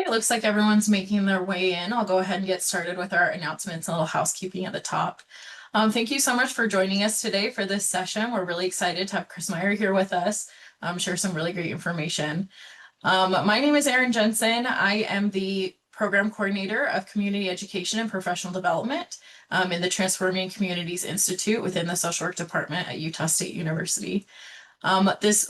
It looks like everyone's making their way in. I'll go ahead and get started with our announcements and a little housekeeping at the top. Thank you so much for joining us today for this session. We're really excited to have Chris Meyer here with us, share some really great information. My name is Erin Jensen. I am the Program Coordinator of Community Education and Professional Development in the Transforming Communities Institute within the Social Work Department at Utah State University. This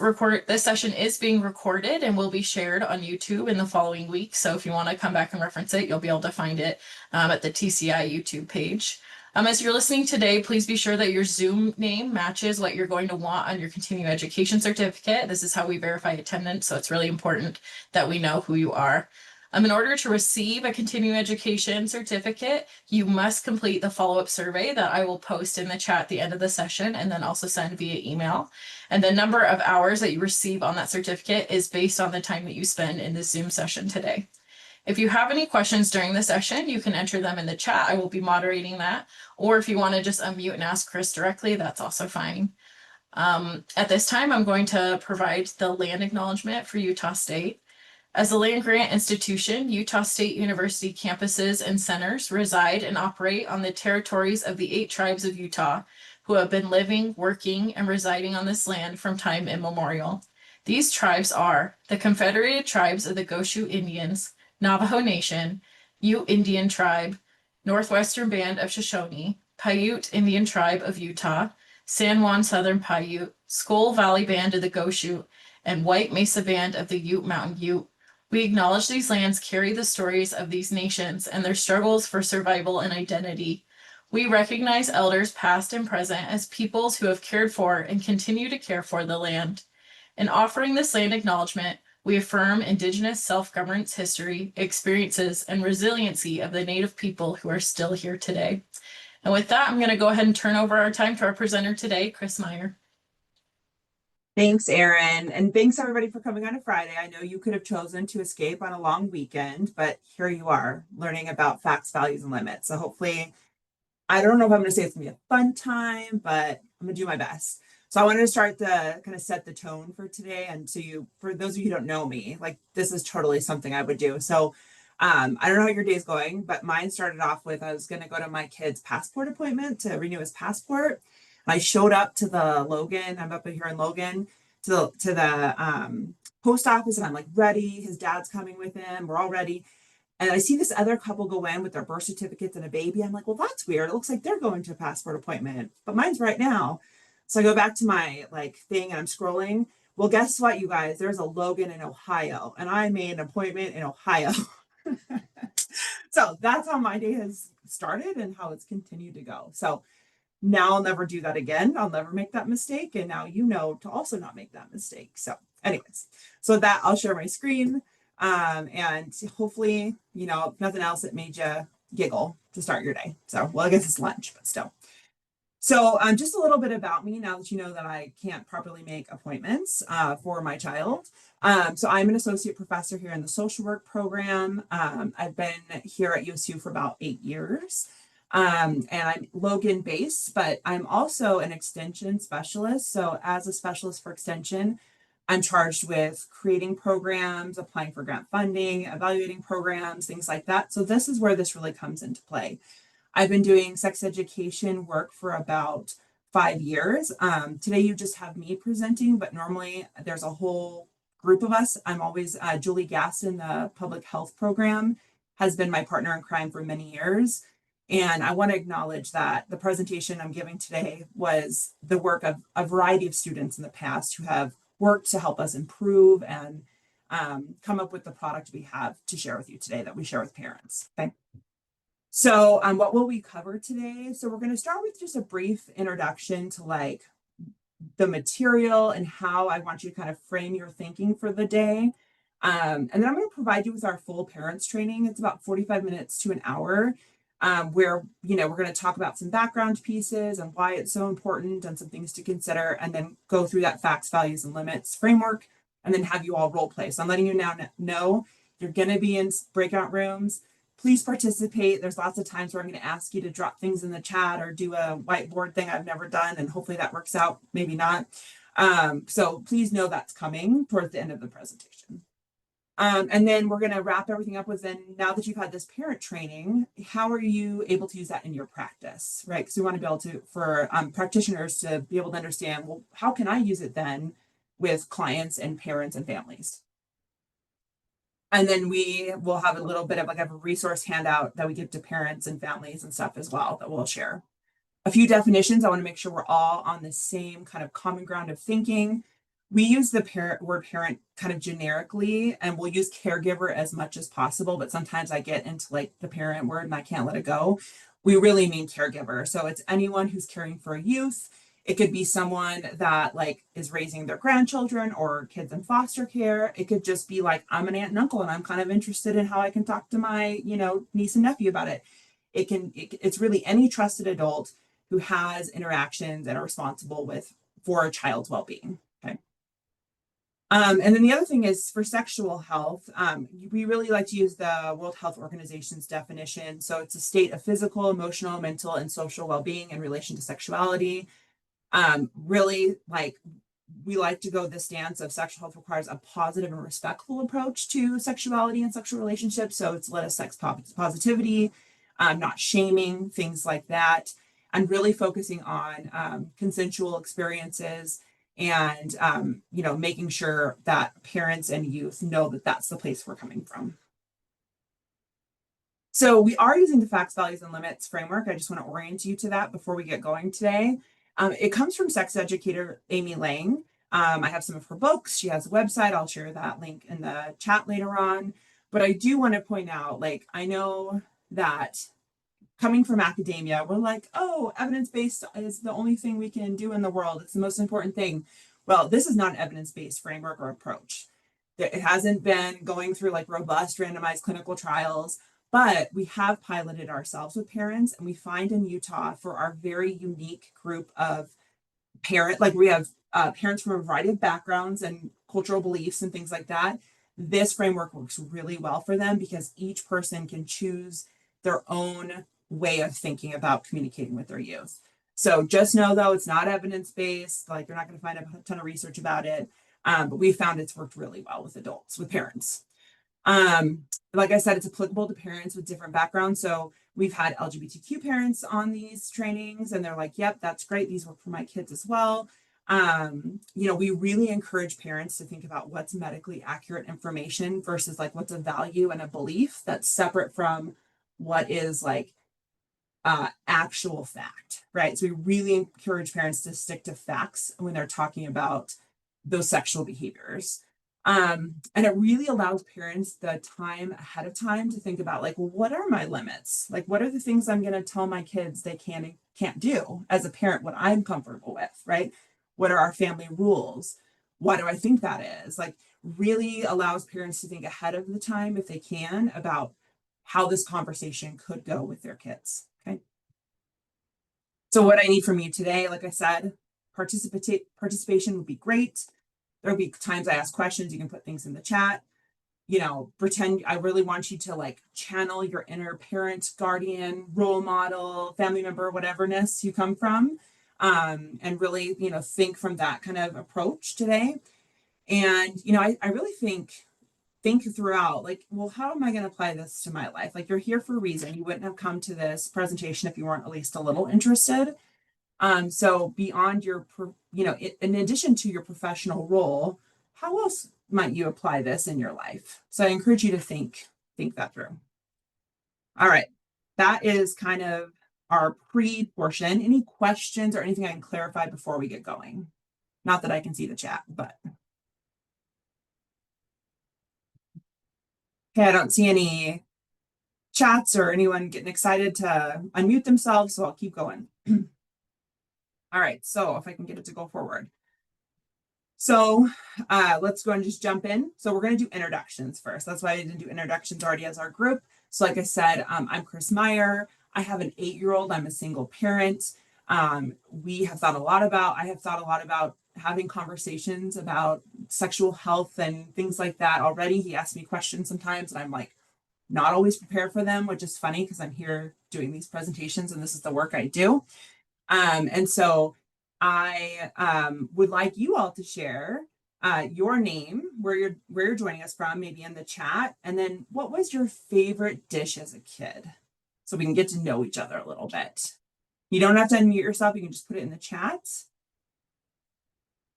session is being recorded and will be shared on YouTube in the following week. So if you want to come back and reference it, you'll be able to find it at the TCI YouTube page. As you're listening today, please be sure that your Zoom name matches what you're going to want on your continuing education certificate. This is how we verify attendance, so it's really important that we know who you are. In order to receive a continuing education certificate, you must complete the follow-up survey that I will post in the chat at the end of the session and then also send via email. And the number of hours that you receive on that certificate is based on the time that you spend in this Zoom session today. If you have any questions during the session, you can enter them in the chat. I will be moderating that. Or if you want to just unmute and ask Chris directly, that's also fine. At this time, I'm going to provide the land acknowledgement for Utah State. As a land-grant institution, Utah State University campuses and centers reside and operate on the territories of the 8 tribes of Utah, who have been living, working, and residing on this land from time immemorial. These tribes are the Confederated Tribes of the Goshu Indians, Navajo Nation, Ute Indian Tribe, Northwestern Band of Shoshone, Paiute Indian Tribe of Utah, San Juan Southern Paiute, Skull Valley Band of the Goshu, and White Mesa Band of the Ute Mountain Ute. We acknowledge these lands carry the stories of these nations and their struggles for survival and identity. We recognize elders past and present as peoples who have cared for and continue to care for the land. In offering this land acknowledgement, we affirm Indigenous self-governance history, experiences, and resiliency of the Native people who are still here today. And with that, I'm going to go ahead and turn over our time to our presenter today, Chris Meyer. Thanks, Erin. And thanks everybody for coming on a Friday. I know you could have chosen to escape on a long weekend, but here you are learning about facts, values, and limits. So hopefully, I don't know if I'm going to say it's going to be a fun time, but I'm going to do my best. So I wanted to start to kind of set the tone for today. And so for those of you who don't know me, like this is totally something I would do. So I don't know how your day's going, but mine started off with, I was going to go to my kid's passport appointment to renew his passport. I showed up to the Logan, I'm up here in Logan, to the post office, and I'm like ready. His dad's coming with him. We're all ready. And I see this other couple go in with their birth certificates and a baby. I'm like, well, that's weird. It looks like they're going to a passport appointment, but mine's right now. So I go back to my thing and I'm scrolling. Well, guess what, you guys? There's a Logan in Ohio, and I made an appointment in Ohio. So that's how my day has started and how it's continued to go. So now I'll never do that again. I'll never make that mistake. And now you know to also not make that mistake. So anyways, so that I'll share my screen. And hopefully, you know, if nothing else, it made you giggle to start your day. So, well, I guess it's lunch, but still. So just a little bit about me now that you know that I can't properly make appointments for my child. So I'm an associate professor here in the social work program. I've been here at USU for about 8 years. And I'm Logan based, but I'm also an extension specialist. So as a specialist for extension, I'm charged with creating programs, applying for grant funding, evaluating programs, things like that. So this is where this really comes into play. I've been doing sex education work for about 5 years. Today you just have me presenting, but normally there's a whole group of us. I'm always Julie Gaston, the public health program, has been my partner in crime for many years. And I want to acknowledge that the presentation I'm giving today was the work of a variety of students in the past who have worked to help us improve and come up with the product we have to share with you today that we share with parents. Okay. So what will we cover today? So we're going to start with just a brief introduction to the material and how I want you to kind of frame your thinking for the day. And then I'm going to provide you with our full parents training. It's about 45 minutes to an hour. Where, you know, we're going to talk about some background pieces and why it's so important and some things to consider, and then go through that facts, values, and limits framework, and then have you all role play. So I'm letting you now know you're going to be in breakout rooms. Please participate. There's lots of times where I'm going to ask you to drop things in the chat or do a whiteboard thing I've never done, and hopefully that works out, maybe not. So please know that's coming towards the end of the presentation. And then we're going to wrap everything up with, then now that you've had this parent training, how are you able to use that in your practice, right? Because we want to be able to, for practitioners to be able to understand, well, how can I use it then with clients and parents and families? And then we will have a little bit of like a resource handout that we give to parents and families and stuff as well that we'll share. A few definitions. I want to make sure we're all on the same kind of common ground of thinking. We use the word parent kind of generically, and we'll use caregiver as much as possible, but sometimes I get into like the parent word and I can't let it go. We really mean caregiver. So it's anyone who's caring for a youth. It could be someone that like is raising their grandchildren or kids in foster care. It could just be like, I'm an aunt and uncle and I'm kind of interested in how I can talk to my, niece and nephew about it. It's really any trusted adult who has interactions and are responsible for a child's well-being. Okay. And then the other thing is for sexual health, we really like to use the World Health Organization's definition. So it's a state of physical, emotional, mental, and social well-being in relation to sexuality. Really, like, we like to go the stance of sexual health requires a positive and respectful approach to sexuality and sexual relationships. So it's less sex positivity, not shaming, things like that, and really focusing on consensual experiences and making sure that parents and youth know that that's the place we're coming from. So we are using the facts, values, and limits framework. I just want to orient you to that before we get going today. It comes from sex educator Amy Lang. I have some of her books. She has a website. I'll share that link in the chat later on. But I do want to point out, like, I know that coming from academia, we're like, oh, evidence-based is the only thing we can do in the world. It's the most important thing. Well, this is not an evidence-based framework or approach. It hasn't been going through like robust randomized clinical trials, but we have piloted ourselves with parents, and we find in Utah for our very unique group of like we have parents from a variety of backgrounds and cultural beliefs and things like that. This framework works really well for them because each person can choose their own way of thinking about communicating with their youth. So just know though, it's not evidence-based, like you're not going to find a ton of research about it. But we found it's worked really well with adults, with parents. Like I said, it's applicable to parents with different backgrounds. So we've had LGBTQ parents on these trainings and they're like, yep, that's great. These work for my kids as well. We really encourage parents to think about what's medically accurate information versus like what's a value and a belief that's separate from what is like actual fact, right? So we really encourage parents to stick to facts when they're talking about those sexual behaviors. And it really allows parents the time ahead of time to think about like, well, what are my limits? Like, what are the things I'm going to tell my kids they can and can't do as a parent, what I'm comfortable with, right? What are our family rules? Why do I think that is? Like, really allows parents to think ahead of the time, if they can, about how this conversation could go with their kids. Okay. So what I need from you today, like I said, participation would be great. There'll be times I ask questions. You can put things in the chat. Pretend I really want you to like channel your inner parent, guardian, role model, family member, whateverness you come from, and really, think from that kind of approach today. And I really think throughout, like, well, how am I going to apply this to my life? Like, you're here for a reason. You wouldn't have come to this presentation if you weren't at least a little interested. So beyond your, in addition to your professional role, how else might you apply this in your life? So I encourage you to think that through. All right. That is kind of our pre-portion. Any questions or anything I can clarify before we get going? Not that I can see the chat, but. Okay, I don't see any chats or anyone getting excited to unmute themselves, so I'll keep going. All right, so if I can get it to go forward. So let's go and just jump in. So we're going to do introductions first. That's why I didn't do introductions already as our group. So like I said, I'm Chris Meyer. I have an 8-year-old. I'm a single parent. I have thought a lot about having conversations about sexual health and things like that already. He asks me questions sometimes and I'm like not always prepared for them, which is funny because I'm here doing these presentations and this is the work I do. And so I would like you all to share your name, where you're joining us from, maybe in the chat, and then what was your favorite dish as a kid? So we can get to know each other a little bit. You don't have to unmute yourself, you can just put it in the chat.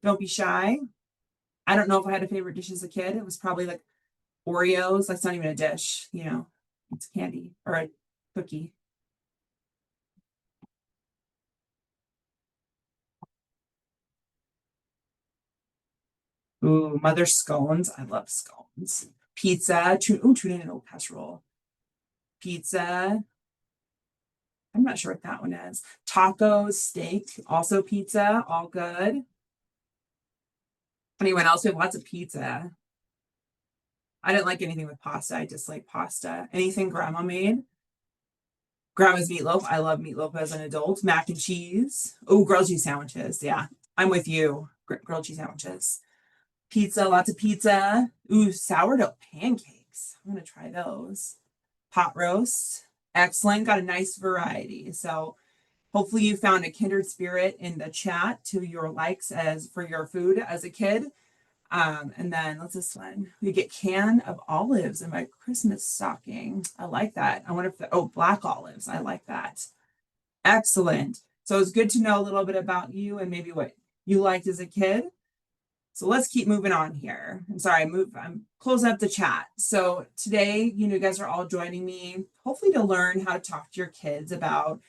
Don't be shy. I don't know if I had a favorite dish as a kid. It was probably like Oreos. That's not even a dish, you know, it's candy or a cookie. Ooh, mother scones. I love scones. Pizza, tuna and oat casserole. Pizza. I'm not sure what that one is. Tacos, steak, also pizza, all good. Anyone else? We have lots of pizza. I didn't like anything with pasta. I dislike pasta. Anything grandma made. Grandma's meatloaf. I love meatloaf as an adult. Mac and cheese. Oh, grilled cheese sandwiches. Yeah, I'm with you. Grilled cheese sandwiches. Pizza, lots of pizza. Ooh, sourdough pancakes. I'm gonna try those. Pot roast. Excellent. Got a nice variety. So hopefully you found a kindred spirit in the chat to your likes as for your food as a kid. And then what's this one? We get can of olives in my Christmas stocking. I like that. I wonder if black olives. I like that. Excellent. So it's good to know a little bit about you and maybe what you liked as a kid. So let's keep moving on here. I'm sorry, I'm closing up the chat. So today, you guys are all joining me, hopefully to learn how to talk to your kids about,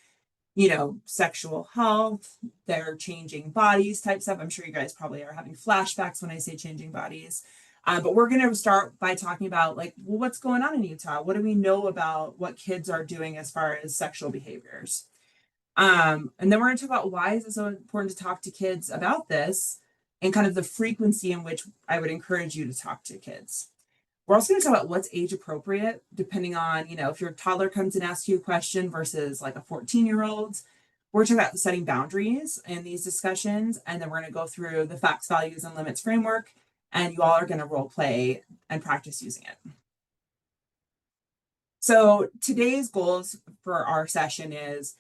sexual health, their changing bodies type stuff. I'm sure you guys probably are having flashbacks when I say changing bodies. But we're going to start by talking about what's going on in Utah? What do we know about what kids are doing as far as sexual behaviors? And then we're going to talk about why is it so important to talk to kids about this and kind of the frequency in which I would encourage you to talk to kids. We're also going to talk about what's age appropriate, depending on, if your toddler comes and asks you a question versus like a 14-year-old. We're talking about setting boundaries in these discussions. And then we're going to go through the facts, values, and limits framework. And you all are going to role play and practice using it. So today's goals for our session is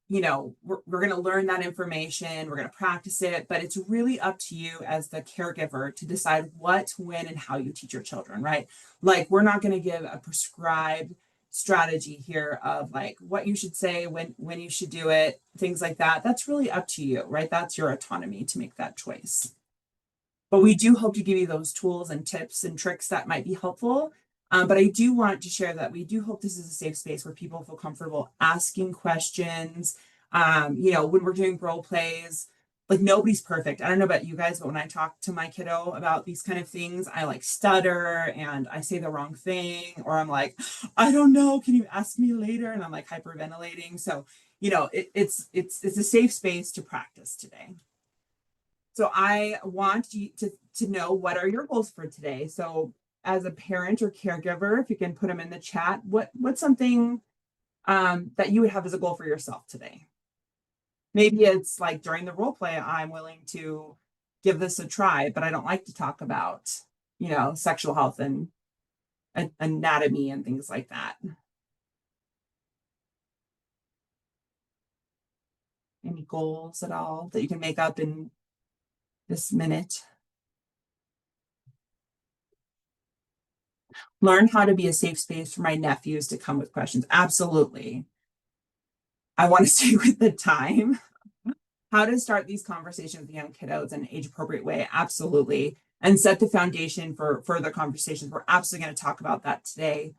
we're going to learn that information, we're going to practice it, but it's really up to you as the caregiver to decide what, when, and how you teach your children, right? We're not going to give a prescribed strategy here of what you should say, when you should do it, things like that. That's really up to you, right? That's your autonomy to make that choice. But we do hope to give you those tools and tips and tricks that might be helpful. But I do want to share that we do hope this is a safe space where people feel comfortable asking questions. When we're doing role plays, nobody's perfect. I don't know about you guys, but when I talk to my kiddo about these kind of things, I stutter and I say the wrong thing, or I'm like, I don't know, can you ask me later? And I'm hyperventilating. So, it's a safe space to practice today. So I want you to know, what are your goals for today? So as a parent or caregiver, if you can put them in the chat, what's something that you would have as a goal for yourself today? Maybe it's during the role play, I'm willing to give this a try, but I don't like to talk about, sexual health and anatomy and things like that. Any goals at all that you can make up in this minute? Learn how to be a safe space for my nephews to come with questions. Absolutely. I want to stay with the time. How to start these conversations with young kiddos in an age appropriate way. Absolutely. And set the foundation for further conversations. We're absolutely going to talk about that today.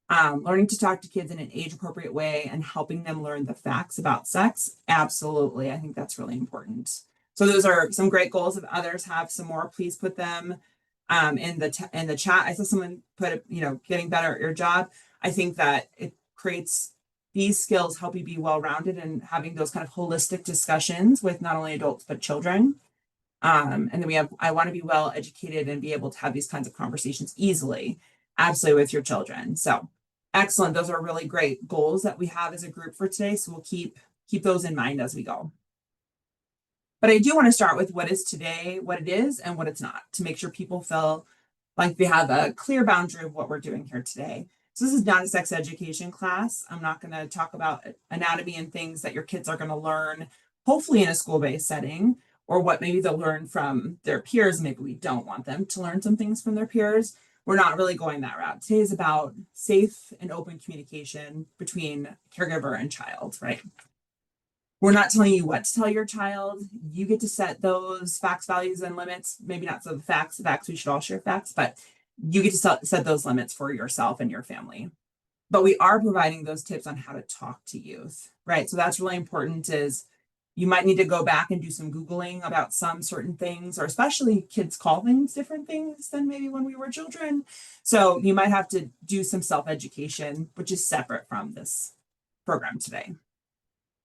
Learning to talk to kids in an age appropriate way and helping them learn the facts about sex. Absolutely. I think that's really important. So those are some great goals. If others have some more, please put them in the chat. I saw someone put, getting better at your job. I think that it creates these skills help you be well-rounded and having those kind of holistic discussions with not only adults but children. And then I want to be well educated and be able to have these kinds of conversations easily, absolutely, with your children. So excellent. Those are really great goals that we have as a group for today. So we'll keep those in mind as we go. But I do want to start with what is today, what it is, and what it's not, to make sure people feel like they have a clear boundary of what we're doing here today. So this is not a sex education class. I'm not going to talk about anatomy and things that your kids are going to learn, hopefully in a school-based setting, or what maybe they'll learn from their peers. Maybe we don't want them to learn some things from their peers. We're not really going that route. Today is about safe and open communication between caregiver and child, right? We're not telling you what to tell your child. You get to set those facts, values, and limits. Maybe not so the facts, we should all share facts, but you get to set those limits for yourself and your family. But we are providing those tips on how to talk to youth, right? So that's really important is you might need to go back and do some Googling about some certain things, or especially kids call things different things than maybe when we were children. So you might have to do some self-education, which is separate from this program today.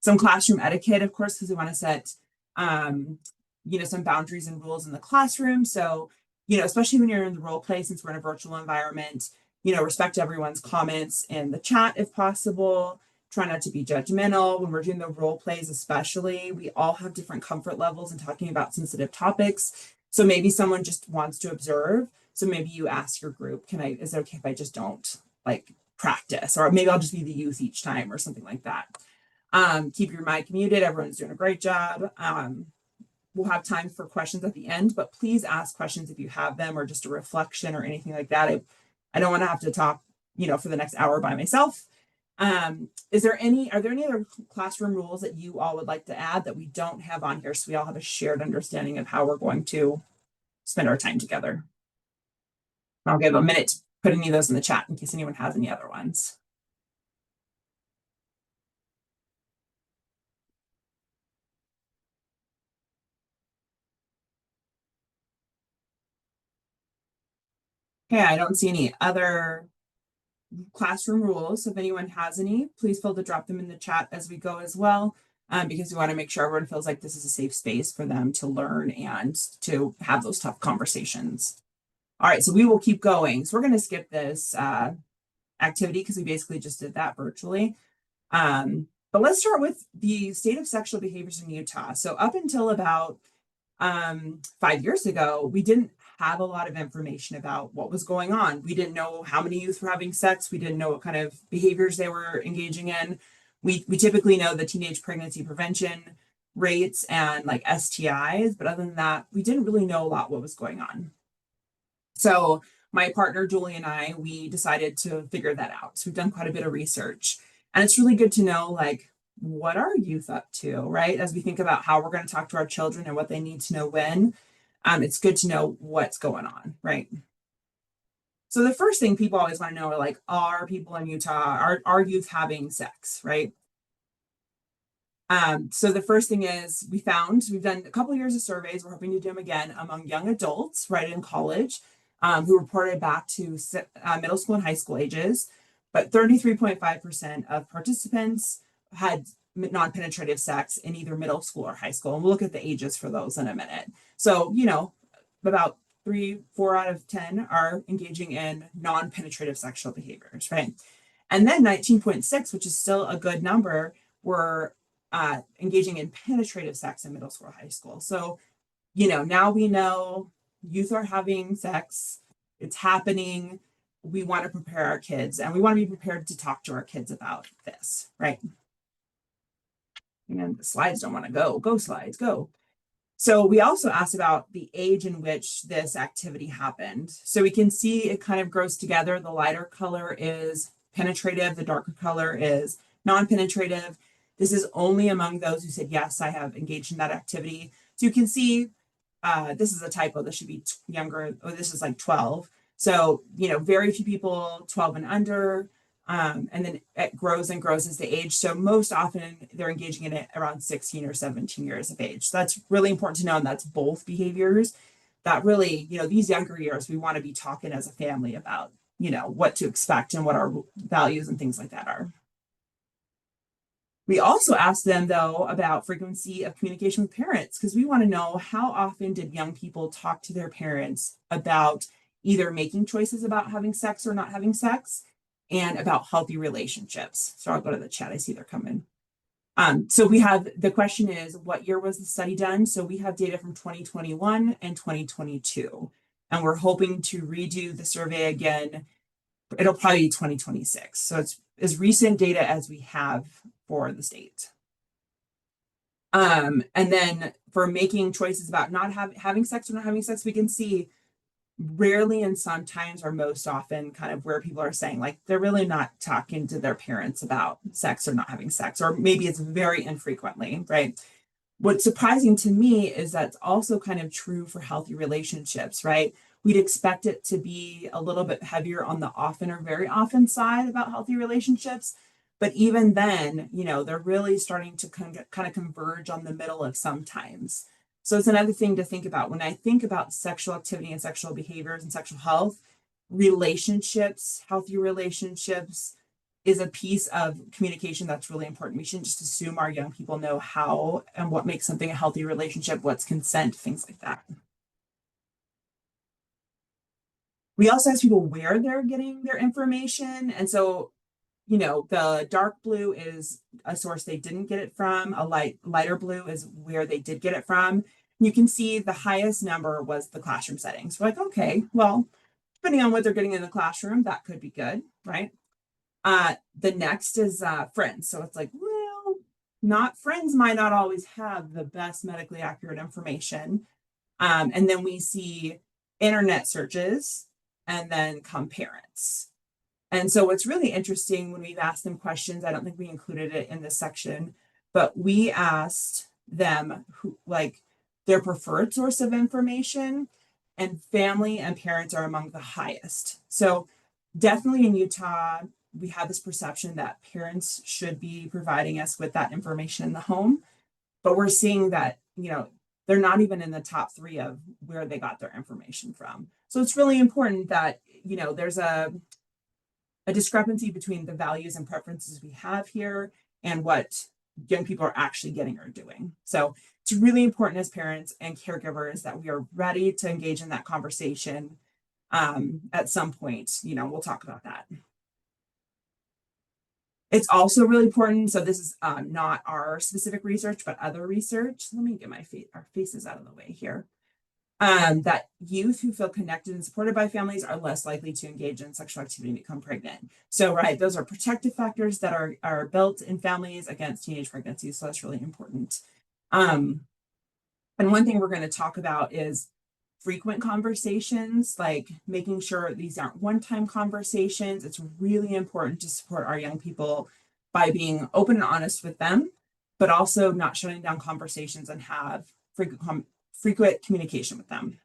Some classroom etiquette, of course, because we want to set, some boundaries and rules in the classroom. So, especially when you're in the role play, since we're in a virtual environment, respect everyone's comments in the chat if possible. Try not to be judgmental when we're doing the role plays, especially. We all have different comfort levels in talking about sensitive topics. So maybe someone just wants to observe. So maybe you ask your group, is it okay if I just don't practice? Or maybe I'll just be the youth each time or something like that. Keep your mic muted. Everyone's doing a great job. We'll have time for questions at the end, but please ask questions if you have them, or just a reflection or anything like that. I don't want to have to talk, for the next hour by myself. Are there any other classroom rules that you all would like to add that we don't have on here, so we all have a shared understanding of how we're going to spend our time together? I'll give a minute to put any of those in the chat in case anyone has any other ones. Okay, I don't see any other classroom rules. So if anyone has any, please feel to drop them in the chat as we go as well, because we want to make sure everyone feels like this is a safe space for them to learn and to have those tough conversations. All right, so we will keep going. So we're going to skip this activity because we basically just did that virtually. But let's start with the state of sexual behaviors in Utah. So up until about 5 years ago, we didn't have a lot of information about what was going on. We didn't know how many youth were having sex. We didn't know what kind of behaviors they were engaging in. We typically know the teenage pregnancy prevention rates and STIs, but other than that, we didn't really know a lot what was going on. So my partner, Julie, and I, we decided to figure that out. So we've done quite a bit of research, and it's really good to know what are youth up to, right? As we think about how we're going to talk to our children and what they need to know when, it's good to know what's going on, right? So the first thing people always want to know are are people in Utah, are youth having sex, right? So the first thing is we've done a couple of years of surveys. We're hoping to do them again among young adults, right, in college, who reported back to middle school and high school ages. But 33.5% of participants had non-penetrative sex in either middle school or high school. And we'll look at the ages for those in a minute. So, about 4 out of 10 are engaging in non-penetrative sexual behaviors, right? And then 19.6, which is still a good number, were engaging in penetrative sex in middle school or high school. So, now we know youth are having sex, it's happening. We want to prepare our kids, and we want to be prepared to talk to our kids about this, right? And the slides don't want to go. Go slides, go. So we also asked about the age in which this activity happened. So we can see it kind of grows together. The lighter color is penetrative, the darker color is non-penetrative. This is only among those who said, yes, I have engaged in that activity. So you can see this is a typo. This should be younger. Oh, this is 12. So, very few people 12 and under. And then it grows and grows as they age. So most often they're engaging in it around 16 or 17 years of age. So that's really important to know. And that's both behaviors that really, these younger years, we want to be talking as a family about, what to expect and what our values and things like that are. We also asked them, though, about frequency of communication with parents, because we want to know how often did young people talk to their parents about either making choices about having sex or not having sex, and about healthy relationships. So I'll go to the chat. I see they're coming. So we have, the question is, what year was the study done? So we have data from 2021 and 2022, and we're hoping to redo the survey again. It'll probably be 2026. So it's as recent data as we have for the state. And then for making choices about not having sex or not having sex, we can see rarely and sometimes or most often kind of where people are saying like they're really not talking to their parents about sex or not having sex, or maybe it's very infrequently, right? What's surprising to me is that's also kind of true for healthy relationships, right? We'd expect it to be a little bit heavier on the often or very often side about healthy relationships. But even then, they're really starting to kind of converge on the middle of sometimes. So it's another thing to think about. When I think about sexual activity and sexual behaviors and sexual health, relationships, healthy relationships, is a piece of communication that's really important. We shouldn't just assume our young people know how and what makes something a healthy relationship, what's consent, things like that. We also ask people where they're getting their information. And so, the dark blue is a source they didn't get it from. A lighter blue is where they did get it from. You can see the highest number was the classroom settings. We're like, okay, well, depending on what they're getting in the classroom, that could be good, right? The next is friends. So it's like, well, not friends might not always have the best medically accurate information. And then we see internet searches and then come parents. And so what's really interesting when we've asked them questions, I don't think we included it in this section, but we asked them who like their preferred source of information, and family and parents are among the highest. So definitely in Utah, we have this perception that parents should be providing us with that information in the home, but we're seeing that, they're not even in the top 3 of where they got their information from. So it's really important that, there's a discrepancy between the values and preferences we have here and what young people are actually getting or doing. So it's really important as parents and caregivers that we are ready to engage in that conversation at some point. We'll talk about that. It's also really important. So this is not our specific research, but other research. Let me get our faces out of the way here. That youth who feel connected and supported by families are less likely to engage in sexual activity and become pregnant. So, right, those are protective factors that are built in families against teenage pregnancies. So that's really important. And one thing we're going to talk about is frequent conversations, like making sure these aren't one-time conversations. It's really important to support our young people by being open and honest with them, but also not shutting down conversations and have frequent communication with them.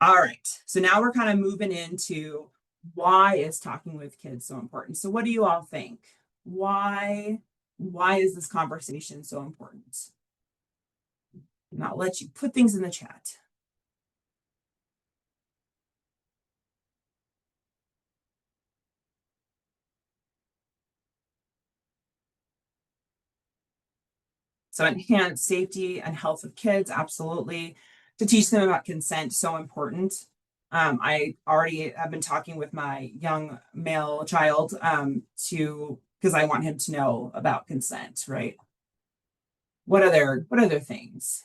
All right, so now we're kind of moving into why is talking with kids so important? So what do you all think? Why is this conversation so important? And I'll let you put things in the chat. So enhance safety and health of kids, absolutely. To teach them about consent, so important. I already have been talking with my young male child because I want him to know about consent, right? What other things?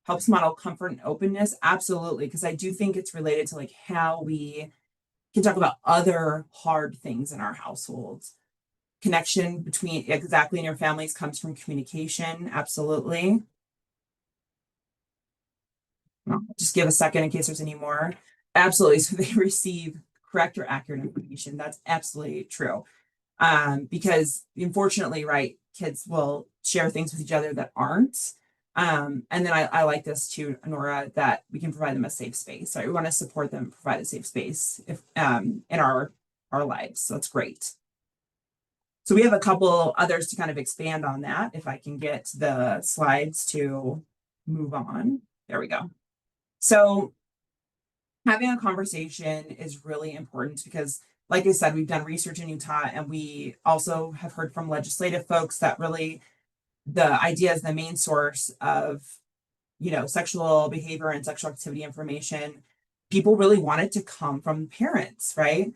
Helps model comfort and openness, absolutely, because I do think it's related to like how we can talk about other hard things in our households. Connection between exactly in your families comes from communication, absolutely. I'll just give a second in case there's any more. Absolutely. So they receive correct or accurate information. That's absolutely true. Because unfortunately, right, kids will share things with each other that aren't. And then I like this too, Nora, that we can provide them a safe space. Right? We want to support them, provide a safe space if in our lives. So that's great. So we have a couple others to kind of expand on that. If I can get the slides to move on. There we go. So having a conversation is really important because, like I said, we've done research in Utah, and we also have heard from legislative folks that really the idea is the main source of, sexual behavior and sexual activity information. People really want it to come from parents, right?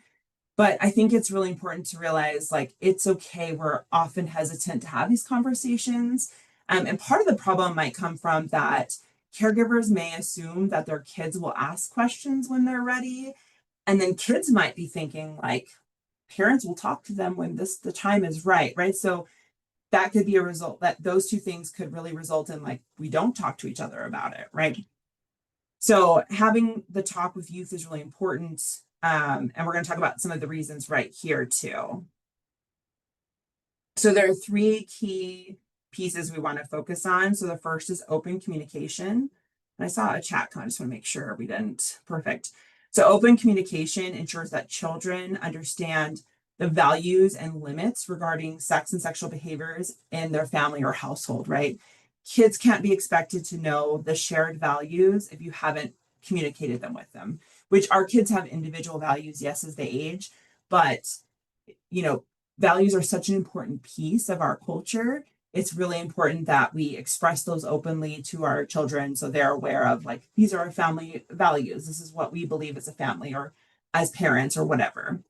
But I think it's really important to realize like it's okay. We're often hesitant to have these conversations. And part of the problem might come from that caregivers may assume that their kids will ask questions when they're ready. And then kids might be thinking like parents will talk to them when the time is right, right? So that could be a result, that those two things could really result in like we don't talk to each other about it, right? So having the talk with youth is really important. And we're going to talk about some of the reasons right here too. So there are three key pieces we want to focus on. So the first is open communication. And I saw a chat comment, I just want to make sure we didn't. Perfect. So open communication ensures that children understand the values and limits regarding sex and sexual behaviors in their family or household, right? Kids can't be expected to know the shared values if you haven't communicated them with them, which our kids have individual values, yes, as they age, but you know, values are such an important piece of our culture. It's really important that we express those openly to our children so they're aware of like, these are our family values. This is what we believe as a family or as parents or whatever.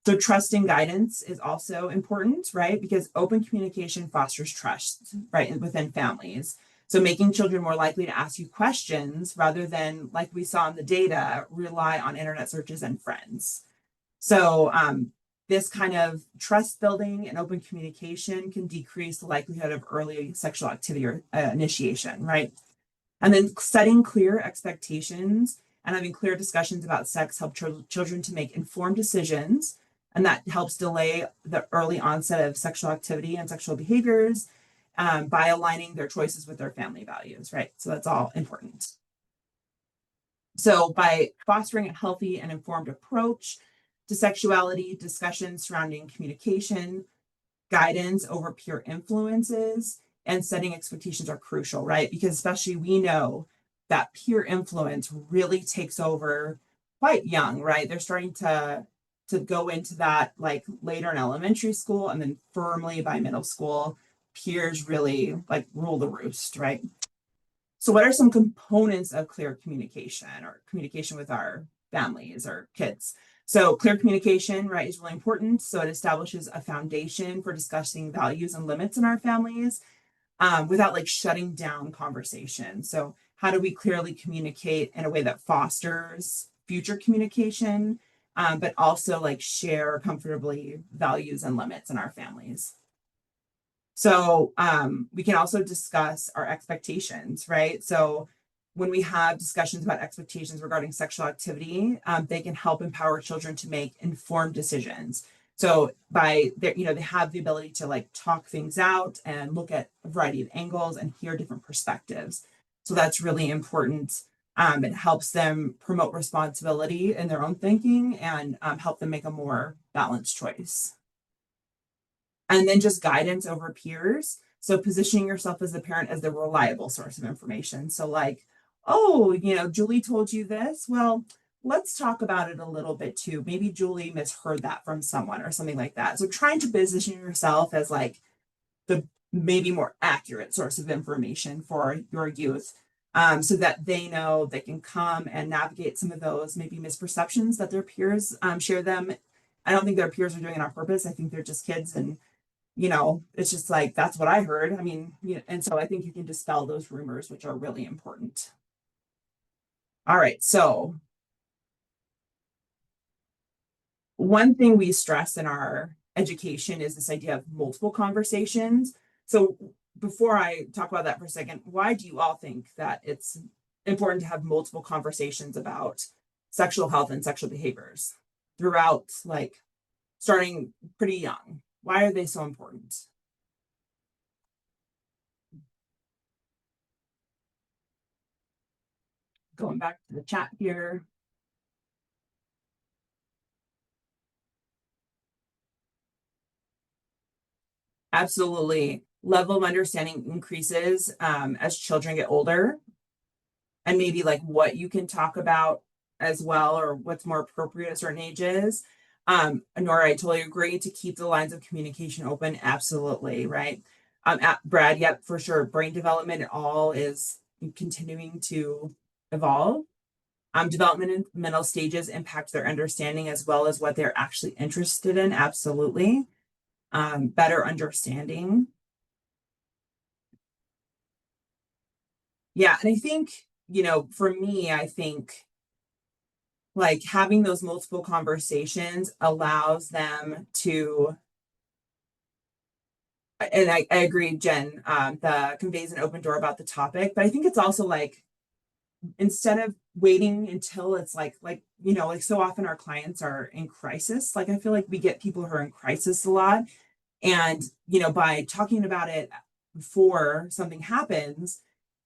So trust and guidance is also important, right? Because open communication fosters trust, right, within families. So making children more likely to ask you questions rather than, like we saw in the data, rely on internet searches and friends. So this kind of trust building and open communication can decrease the likelihood of early sexual activity or initiation, right? And then setting clear expectations and having clear discussions about sex help children to make informed decisions. And that helps delay the early onset of sexual activity and sexual behaviors by aligning their choices with their family values, right? So that's all important. So by fostering a healthy and informed approach to sexuality, discussions surrounding communication, guidance over peer influences, and setting expectations are crucial, right? Because especially we know that peer influence really takes over quite young, right? They're starting to go into that like later in elementary school, and then firmly by middle school, peers really like rule the roost, right? So what are some components of clear communication or communication with our families or kids? So clear communication, right, is really important. So it establishes a foundation for discussing values and limits in our families without like shutting down conversation. So how do we clearly communicate in a way that fosters future communication, but also like share comfortably values and limits in our families? So we can also discuss our expectations, right? So when we have discussions about expectations regarding sexual activity, they can help empower children to make informed decisions. So by their, they have the ability to like talk things out and look at a variety of angles and hear different perspectives. So that's really important. It helps them promote responsibility in their own thinking and help them make a more balanced choice. And then just guidance over peers. So positioning yourself as the parent as the reliable source of information. So like, oh, Julie told you this. Well, let's talk about it a little bit too. Maybe Julie misheard that from someone or something like that. So trying to position yourself as like the maybe more accurate source of information for your youth, so that they know they can come and navigate some of those maybe misperceptions that their peers share them. I don't think their peers are doing it on purpose. I think they're just kids, and it's just like, that's what I heard. I mean, and so I think you can dispel those rumors, which are really important. All right. So one thing we stress in our education is this idea of multiple conversations. So before I talk about that for a second, why do you all think that it's important to have multiple conversations about sexual health and sexual behaviors throughout, like starting pretty young? Why are they so important? Going back to the chat here. Absolutely. Level of understanding increases as children get older, and maybe like what you can talk about as well, or what's more appropriate at certain ages. Nora, I totally agree to keep the lines of communication open. Absolutely, right? Brad, yep, for sure. Brain development and all is continuing to evolve. Developmental stages impact their understanding as well as what they're actually interested in. Absolutely. Better understanding. Yeah, and I think, for me, I think like having those multiple conversations allows them to And I agree, Jen, the conveys an open door about the topic, but I think it's also like, instead of waiting until it's like, like so often our clients are in crisis. Like I feel like we get people who are in crisis a lot. And, by talking about it before something happens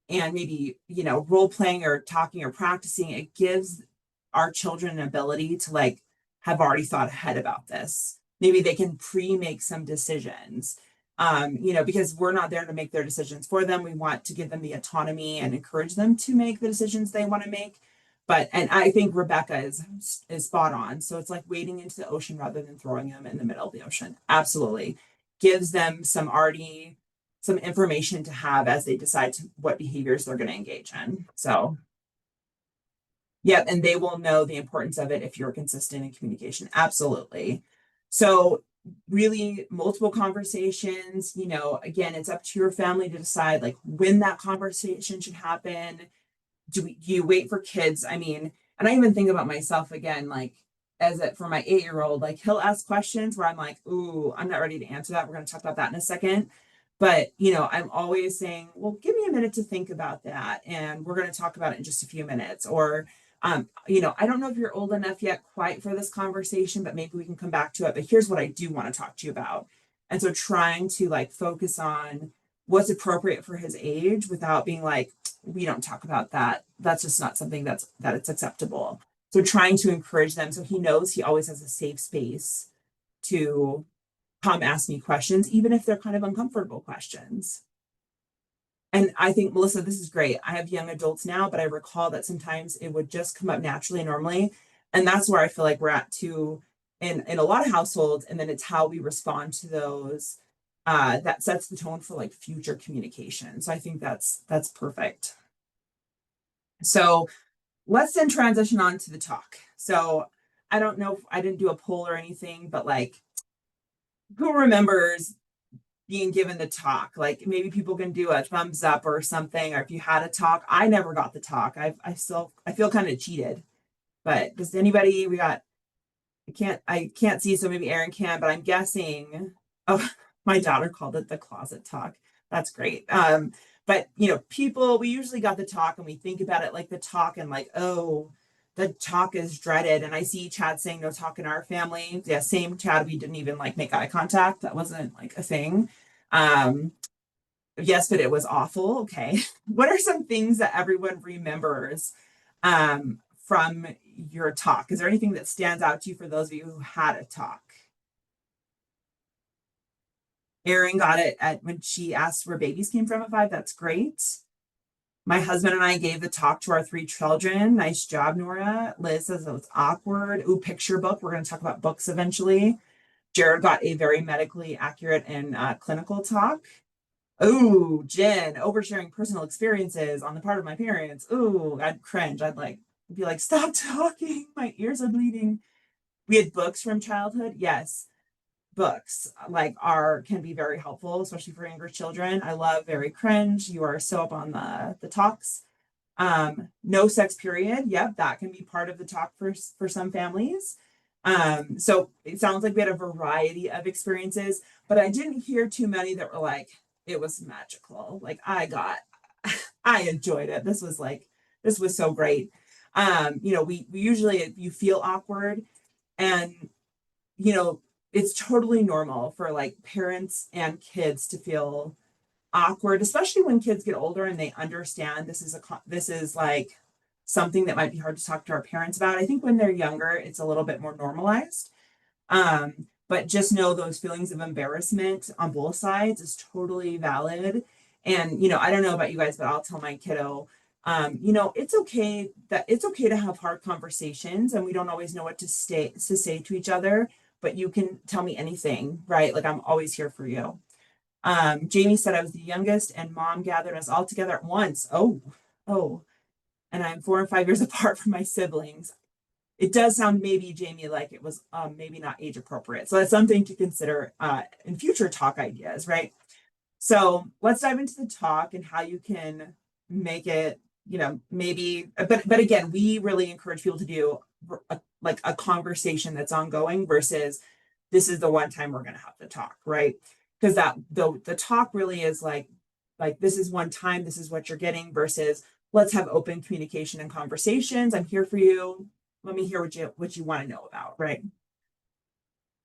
and maybe, role playing or talking or practicing, it gives our children an ability to like have already thought ahead about this. Maybe they can pre-make some decisions. Because we're not there to make their decisions for them. We want to give them the autonomy and encourage them to make the decisions they want to make. And I think Rebecca is spot on. So it's like wading into the ocean rather than throwing them in the middle of the ocean. Absolutely. Gives them some information to have as they decide what behaviors they're going to engage in. So yeah, and they will know the importance of it if you're consistent in communication. Absolutely. So really multiple conversations, again, it's up to your family to decide like when that conversation should happen. Do you wait for kids? I mean, and I even think about myself again, like as it for my 8-year-old, like he'll ask questions where I'm like, ooh, I'm not ready to answer that. We're going to talk about that in a second. But, I'm always saying, well, give me a minute to think about that. And we're going to talk about it in just a few minutes. Or, I don't know if you're old enough yet quite for this conversation, but maybe we can come back to it. But here's what I do want to talk to you about. And so trying to like focus on what's appropriate for his age without being like, we don't talk about that. That's just not something that it's acceptable. So trying to encourage them so he knows he always has a safe space to come ask me questions, even if they're kind of uncomfortable questions. And I think, Melissa, this is great. I have young adults now, but I recall that sometimes it would just come up naturally and normally. And that's where I feel like we're at too in a lot of households. And then it's how we respond to those that sets the tone for like future communication. So I think that's perfect. So let's then transition on to the talk. So I don't know if I didn't do a poll or anything, but like who remembers being given the talk? Like maybe people can do a thumbs up or something, or if you had a talk. I never got the talk. I feel kind of cheated. But does anybody we got I can't see, so maybe Aaron can, but I'm guessing oh my daughter called it the closet talk. That's great. But people, we usually got the talk and we think about it like the talk and like, oh, the talk is dreaded. And I see Chad saying no talk in our family. Yeah, same Chad. We didn't even like make eye contact. That wasn't like a thing. Um, yes, but it was awful. Okay. What are some things that everyone remembers from your talk? Is there anything that stands out to you for those of you who had a talk? Erin got it at when she asked where babies came from at 5. That's great. My husband and I gave the talk to our 3 children. Nice job, Nora. Liz says it was awkward. Ooh, picture book. We're going to talk about books eventually. Jared got a very medically accurate and clinical talk. Ooh, Jen, oversharing personal experiences on the part of my parents. Ooh, I'd cringe. I'd like be like, stop talking. My ears are bleeding. We had books from childhood. Yes, books like are can be very helpful, especially for younger children. I love very cringe. You are so up on the talks. No sex period. Yep, that can be part of the talk for some families. So it sounds like we had a variety of experiences, but I didn't hear too many that were like, it was magical. Like I enjoyed it. This was so great. We usually, if you feel awkward and, you know, it's totally normal for like parents and kids to feel awkward, especially when kids get older and they understand this is like something that might be hard to talk to our parents about. I think when they're younger, it's a little bit more normalized. But just know those feelings of embarrassment on both sides is totally valid. And I don't know about you guys, but I'll tell my kiddo, it's okay to have hard conversations, and we don't always know what to say to each other, but you can tell me anything, right? Like I'm always here for you. Jamie said I was the youngest and mom gathered us all together at once. Oh, and I'm 4 and 5 years apart from my siblings. It does sound maybe, Jamie, like it was maybe not age appropriate. So that's something to consider in future talk ideas, right? So let's dive into the talk and how you can make it, maybe, but again, we really encourage people to do like a conversation that's ongoing versus this is the one time we're going to have to talk, right? because that the talk really is like this is one time, this is what you're getting, versus let's have open communication and conversations. I'm here for you. Let me hear what you want to know about, right?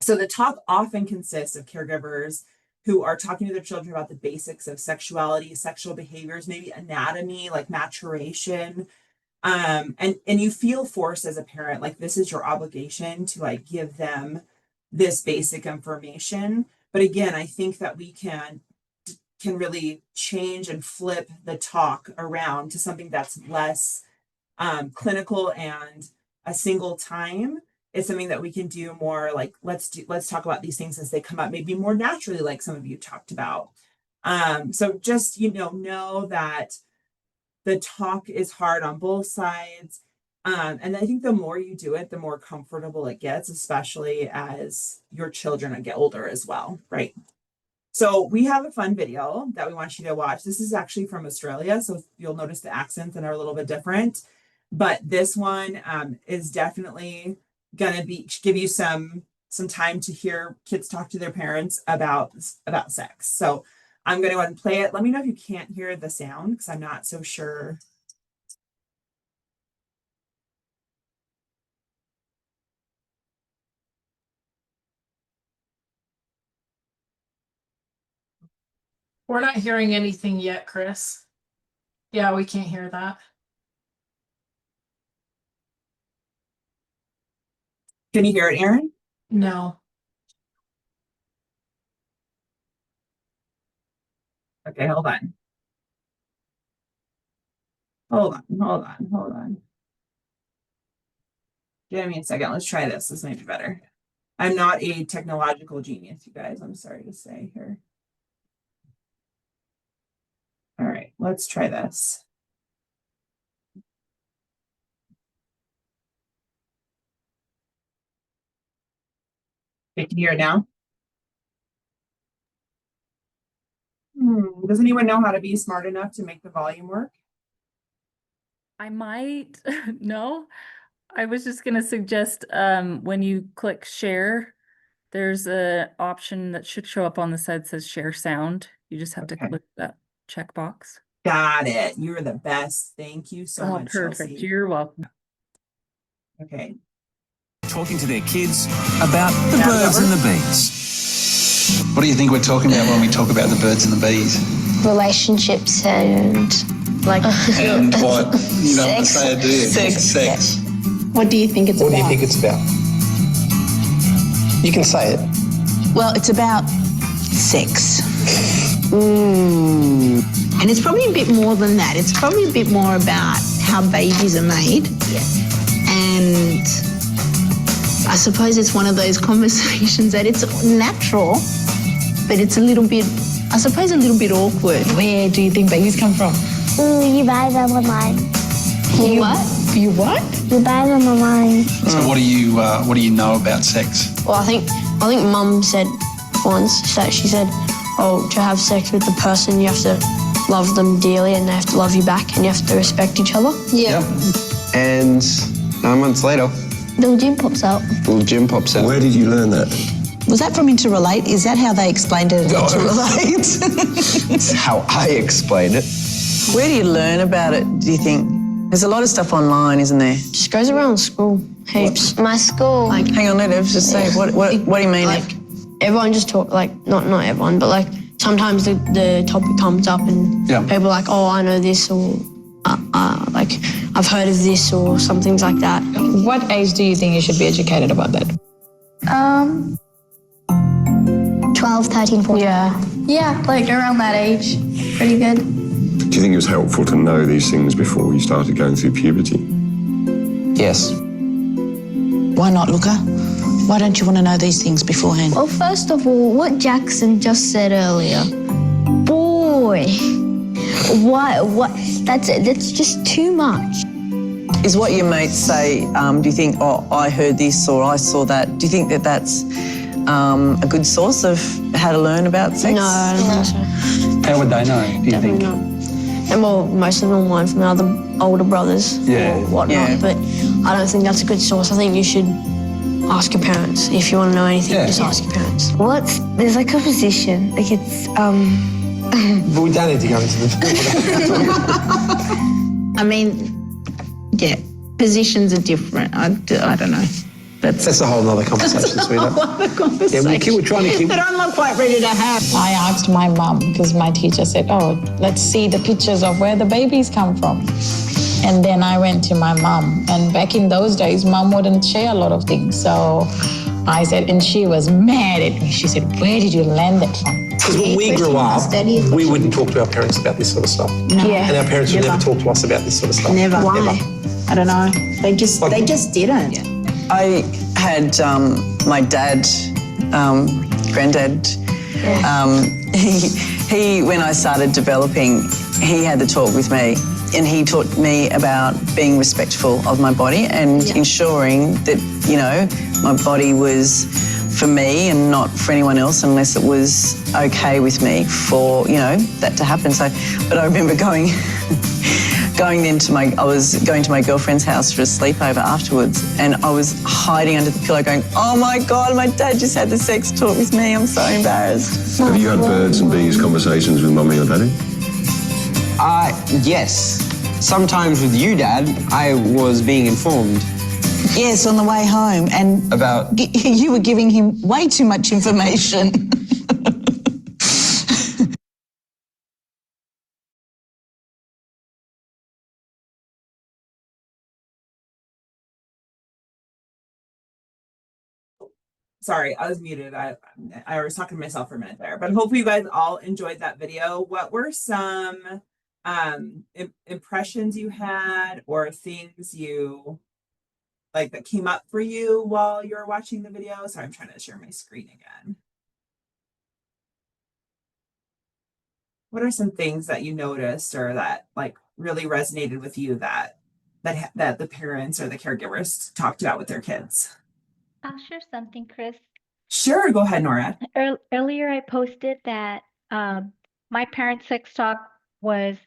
So the talk often consists of caregivers who are talking to their children about the basics of sexuality, sexual behaviors, maybe anatomy, like maturation. And you feel forced as a parent, like this is your obligation to like give them this basic information. But again, I think that we can really change and flip the talk around to something that's less clinical and a single time. It's something that we can do more like, let's talk about these things as they come up, maybe more naturally, like some of you talked about. So just, know that the talk is hard on both sides. And I think the more you do it, the more comfortable it gets, especially as your children get older as well, right? So we have a fun video that we want you to watch. This is actually from Australia, so you'll notice the accents and are a little bit different. But this one is definitely gonna give you some time to hear kids talk to their parents about sex. So I'm gonna go ahead and play it. Let me know if you can't hear the sound because I'm not so sure. We're not hearing anything yet, Chris. Yeah, we can't hear that. Can you hear it, Aaron? No. Okay, hold on. Hold on. Give me a second. Let's try this. This might be better. I'm not a technological genius, you guys. I'm sorry to say here. All right, let's try this. Okay, can you hear it now? Does anyone know how to be smart enough to make the volume work? I might. No, I was just gonna suggest when you click share, there's a option that should show up on the side that says share sound. You just have to Okay. click that checkbox. Got it. You're the best. Thank you so Oh, much, perfect. Chelsea. You're welcome. Okay. Talking to their kids about the Yeah, birds and Robert? the bees. What do you think we're talking about when we talk about the birds and the bees? Relationships and like And what? You don't have to Sex. say it, do you? Sex. What do you think it's What about? do you think it's about? You can say it. Well, it's about sex. And it's probably a bit more than that. It's probably a bit more about how babies are made. And I suppose it's one of those conversations that it's natural, but it's a little bit, I suppose, a little bit awkward. Where do you think babies come from? you buy them online. You what? You what? You buy them online. So what do you know about sex? Well, I think Mum said once that she said, oh, to have sex with the person, you have to love them dearly and they have to love you back and you have to respect each other. Yep. And 9 months later, Little Jim pops out. little Jim pops out. Where did you learn that? Was that from Interrelate? Is that how they explained it? No. Interrelate? That's how I explained it. Where do you learn about it, do you think? There's a lot of stuff online, isn't there? Just goes around school heaps. My school, like, Hang on, let Ev just say, what do you mean? like everyone just talk, like not everyone, but like sometimes the topic comes up and Yeah. people are like, oh, I know this, or like I've heard of this, or some things like that. What age do you think you should be educated about that? 12, 13, 14. Yeah, like around that age. Pretty good. Do you think it was helpful to know these things before you started going through puberty? Yes. Why not, Luca? Why don't you want to know these things beforehand? Well, first of all, what Jackson just said earlier. Boy. What? That's it. That's just too much. Is what your mates say, do you think, oh, I heard this or I saw that, do you think that that's a good source of how to learn about sex? No, I don't think so. How would they know, do you Definitely think? not. And well, most of them learn from their other older brothers Yeah. or whatnot, Yeah. but I don't think that's a good source. I think you should ask your parents. If you want to know anything, Yeah. just ask your parents. There's like a position, like it's, But we don't need to go into the. I mean, yeah, positions are different. I don't know. That's a whole nother conversation, sweetheart. Yeah, we're trying to keep. That I'm not quite ready to have. I asked my mum because my teacher said, oh, let's see the pictures of where the babies come from. And then I went to my mum, and back in those days, mum wouldn't share a lot of things. So I said, and she was mad at me. She said, where did you learn that from? Because when we grew up, we wouldn't talk to our parents about this sort of stuff. No. Yeah. And our parents would never talk to us about this sort of stuff. Never. Why? I don't know. They just didn't. I had my dad, granddad, he, when I started developing, he had the talk with me, and he taught me about being respectful of my body and ensuring that, you know, my body was for me and not for anyone else unless it was okay with me for, you know, that to happen. So, but I remember I was going to my girlfriend's house for a sleepover afterwards, and I was hiding under the pillow going, oh my God, my dad just had the sex talk with me. I'm so embarrassed. Have you had birds and bees conversations with mummy or daddy? Yes. Sometimes with you, Dad, I was being informed. Yes, on the way home, and About? you were giving him way too much information. Sorry, I was muted. I was talking to myself for a minute there, but hopefully you guys all enjoyed that video. What were some impressions you had, or things you like that came up for you while you were watching the video? Sorry, I'm trying to share my screen again. What are some things that you noticed or that like really resonated with you that the parents or the caregivers talked about with their kids? I'll share something, Chris. Sure, go ahead, Nora. Earlier, I posted that my parents' sex talk was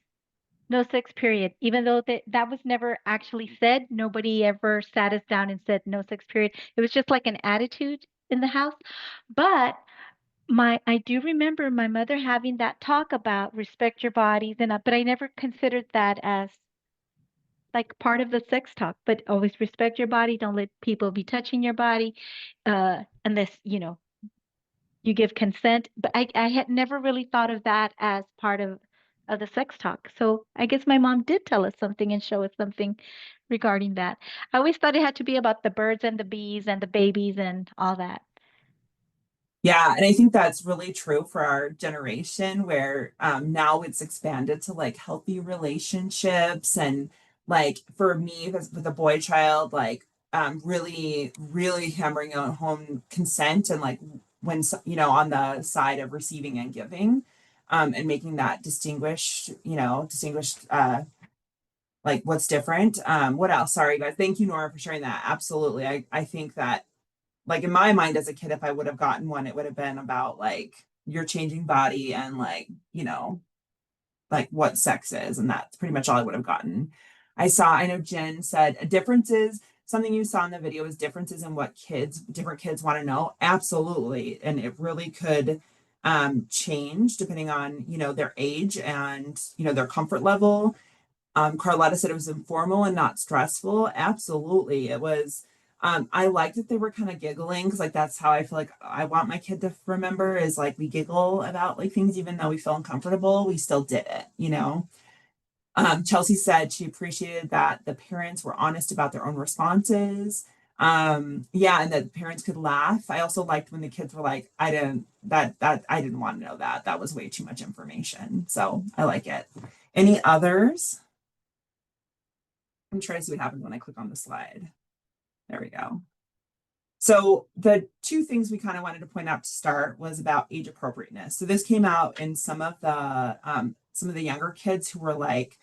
no sex, period. Even though that was never actually said, nobody ever sat us down and said no sex, period. It was just like an attitude in the house. But I do remember my mother having that talk about respect your bodies, but I never considered that as like part of the sex talk, but always respect your body. Don't let people be touching your body unless, you know, you give consent. But I had never really thought of that as part of the sex talk. So I guess my mom did tell us something and show us something regarding that. I always thought it had to be about the birds and the bees and the babies and all that. Yeah, and I think that's really true for our generation, where now it's expanded to like healthy relationships, and like for me with a boy child, like really hammering home consent, and like when you know, on the side of receiving and giving, and making that distinguished like what's different. What else? Sorry guys, thank you, Nora, for sharing that. Absolutely. I think that, like, in my mind as a kid, if I would have gotten one, it would have been about like your changing body and like, you know, like what sex is. And that's pretty much all I would have gotten. I know Jen said a difference is something you saw in the video is differences in what different kids want to know. Absolutely. And it really could change depending on, you know, their age and, you know, their comfort level. Carlotta said it was informal and not stressful. Absolutely. It was. I like that they were kind of giggling, because like that's how I feel like I want my kid to remember, is like we giggle about like things even though we feel uncomfortable, we still did it, you know. Chelsea said she appreciated that the parents were honest about their own responses. Yeah, and that the parents could laugh. I also liked when the kids were like, I didn't want to know that. That was way too much information. So I like it. Any others? I'm trying to see what happens when I click on the slide. There we go. So the two things we kind of wanted to point out to start was about age appropriateness. So this came out in some of the younger kids who were like,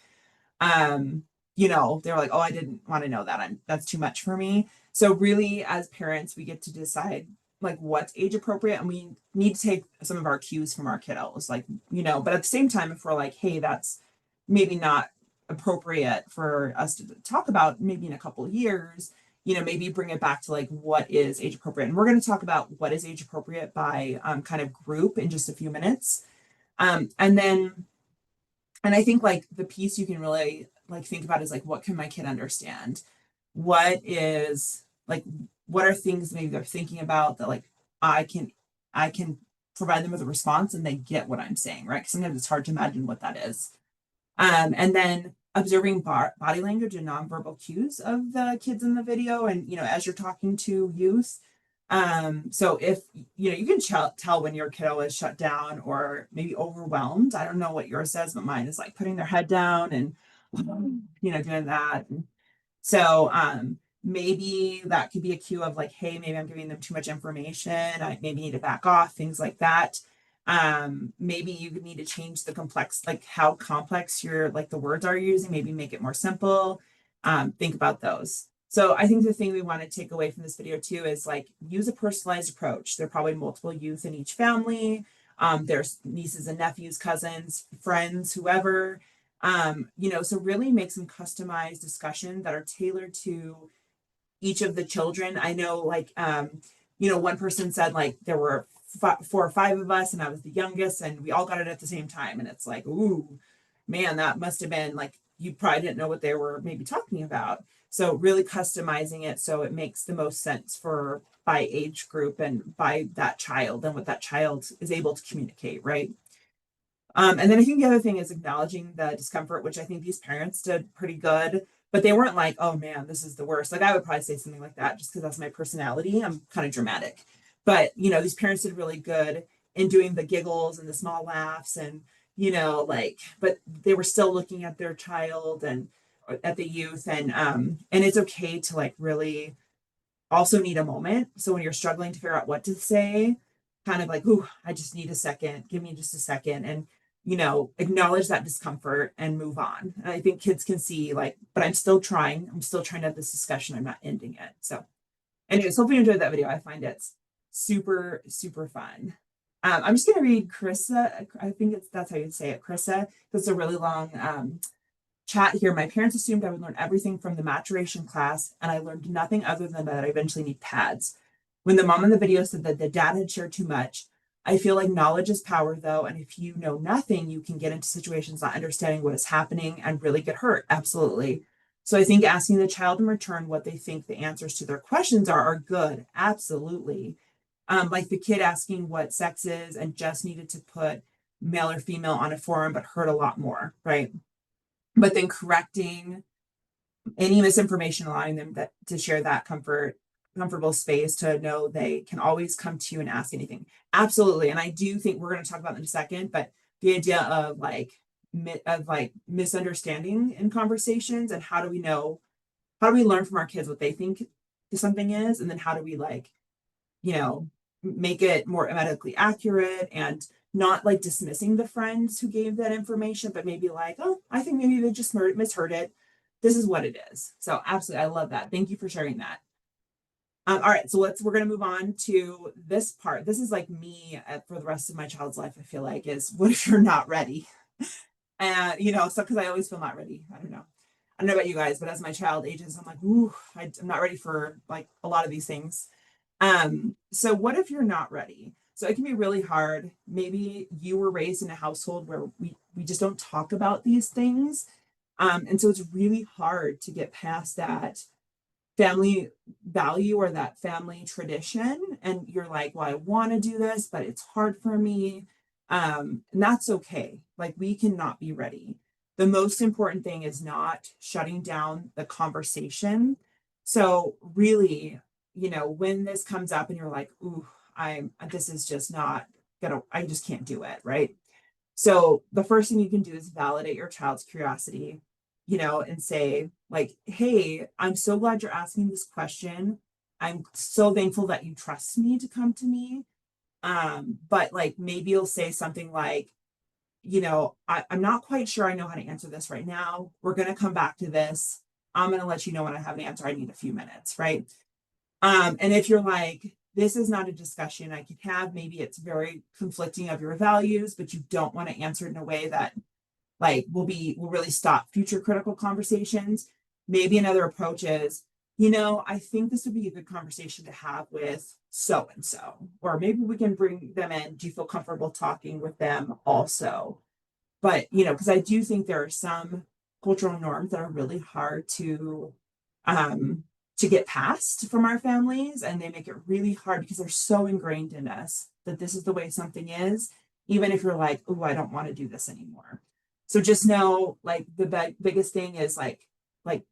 you know, they were like, oh, I didn't want to know that. That's too much for me. So really, as parents, we get to decide like what's age appropriate, and we need to take some of our cues from our kiddos, like, you know, but at the same time, if we're like, hey, that's maybe not appropriate for us to talk about maybe in a couple of years, maybe bring it back to like what is age appropriate. And we're going to talk about what is age appropriate by kind of group in just a few minutes. And I think like the piece you can really like think about is like, what can my kid understand? What are things maybe they're thinking about that like I can provide them with a response and they get what I'm saying, right? Because sometimes it's hard to imagine what that is. And then observing body language and nonverbal cues of the kids in the video, and as you're talking to youth. So if you can tell when your kiddo is shut down or maybe overwhelmed. I don't know what yours says, but mine is like putting their head down and doing that. And so maybe that could be a cue of like, hey, maybe I'm giving them too much information. I maybe need to back off, things like that. Maybe you need to change the complex, like how complex your like the words are using, maybe make it more simple. Think about those. So I think the thing we want to take away from this video too is like use a personalized approach. There are probably multiple youth in each family. There's nieces and nephews, cousins, friends, whoever. So really make some customized discussion that are tailored to each of the children. I know like, one person said like there were 4 or 5 of us and I was the youngest and we all got it at the same time. And it's like, ooh, man, that must have been like, you probably didn't know what they were maybe talking about. So really customizing it so it makes the most sense by age group and by that child and what that child is able to communicate, right? And then I think the other thing is acknowledging the discomfort, which I think these parents did pretty good, but they weren't like, oh man, this is the worst. Like I would probably say something like that just because that's my personality. I'm kind of dramatic. But, these parents did really good in doing the giggles and the small laughs and, but they were still looking at their child and at the youth and it's okay to like really also need a moment. So when you're struggling to figure out what to say, kind of like, ooh, I just need a second, give me just a second. And, acknowledge that discomfort and move on. And I think kids can see like, but I'm still trying to have this discussion. I'm not ending it. So anyways, hope you enjoyed that video. I find it's super, super fun. I'm just going to read Carissa. I think that's how you'd say it, Carissa. That's a really long chat here. My parents assumed I would learn everything from the maturation class, and I learned nothing other than that I eventually need pads. When the mom in the video said that the dad had shared too much, I feel like knowledge is power though, and if you know nothing, you can get into situations not understanding what is happening and really get hurt. Absolutely. So I think asking the child in return what they think the answers to their questions are good. Absolutely. Like the kid asking what sex is and just needed to put male or female on a form, but heard a lot more, right? But then correcting any misinformation, allowing them to share that comfortable space to know they can always come to you and ask anything. Absolutely. And I do think we're going to talk about that in a second, but the idea of misunderstanding in conversations and how do we learn from our kids what they think something is, and then how do we make it more medically accurate and not like dismissing the friends who gave that information, but maybe like, oh, I think maybe they just misheard it. This is what it is. So absolutely, I love that. Thank you for sharing that. All right, so we're going to move on to this part. This is like me for the rest of my child's life, I feel like, is what if you're not ready? And, so because I always feel not ready. I don't know about you guys, but as my child ages, I'm like, ooh, I'm not ready for like a lot of these things. So what if you're not ready? So it can be really hard. Maybe you were raised in a household where we just don't talk about these things. And so it's really hard to get past that family value or that family tradition. And you're like, well, I want to do this, but it's hard for me. And that's okay. Like we cannot be ready. The most important thing is not shutting down the conversation. So really, when this comes up and you're like, ooh, this is just not I just can't do it. Right. So the first thing you can do is validate your child's curiosity, and say like, hey, I'm so glad you're asking this question. I'm so thankful that you trust me to come to me. But like, maybe you'll say something like, I'm not quite sure I know how to answer this right now. We're going to come back to this. I'm going to let you know when I have an answer. I need a few minutes. Right. And if you're like, this is not a discussion I could have, maybe it's very conflicting of your values, but you don't want to answer it in a way that like will really stop future critical conversations. Maybe another approach is, you know, I think this would be a good conversation to have with so and so, or maybe we can bring them in. Do you feel comfortable talking with them also? But, you know, because I do think there are some cultural norms that are really hard to get past from our families, and they make it really hard because they're so ingrained in us that this is the way something is, even if you're like, oh, I don't want to do this anymore. So just know, like, the biggest thing is like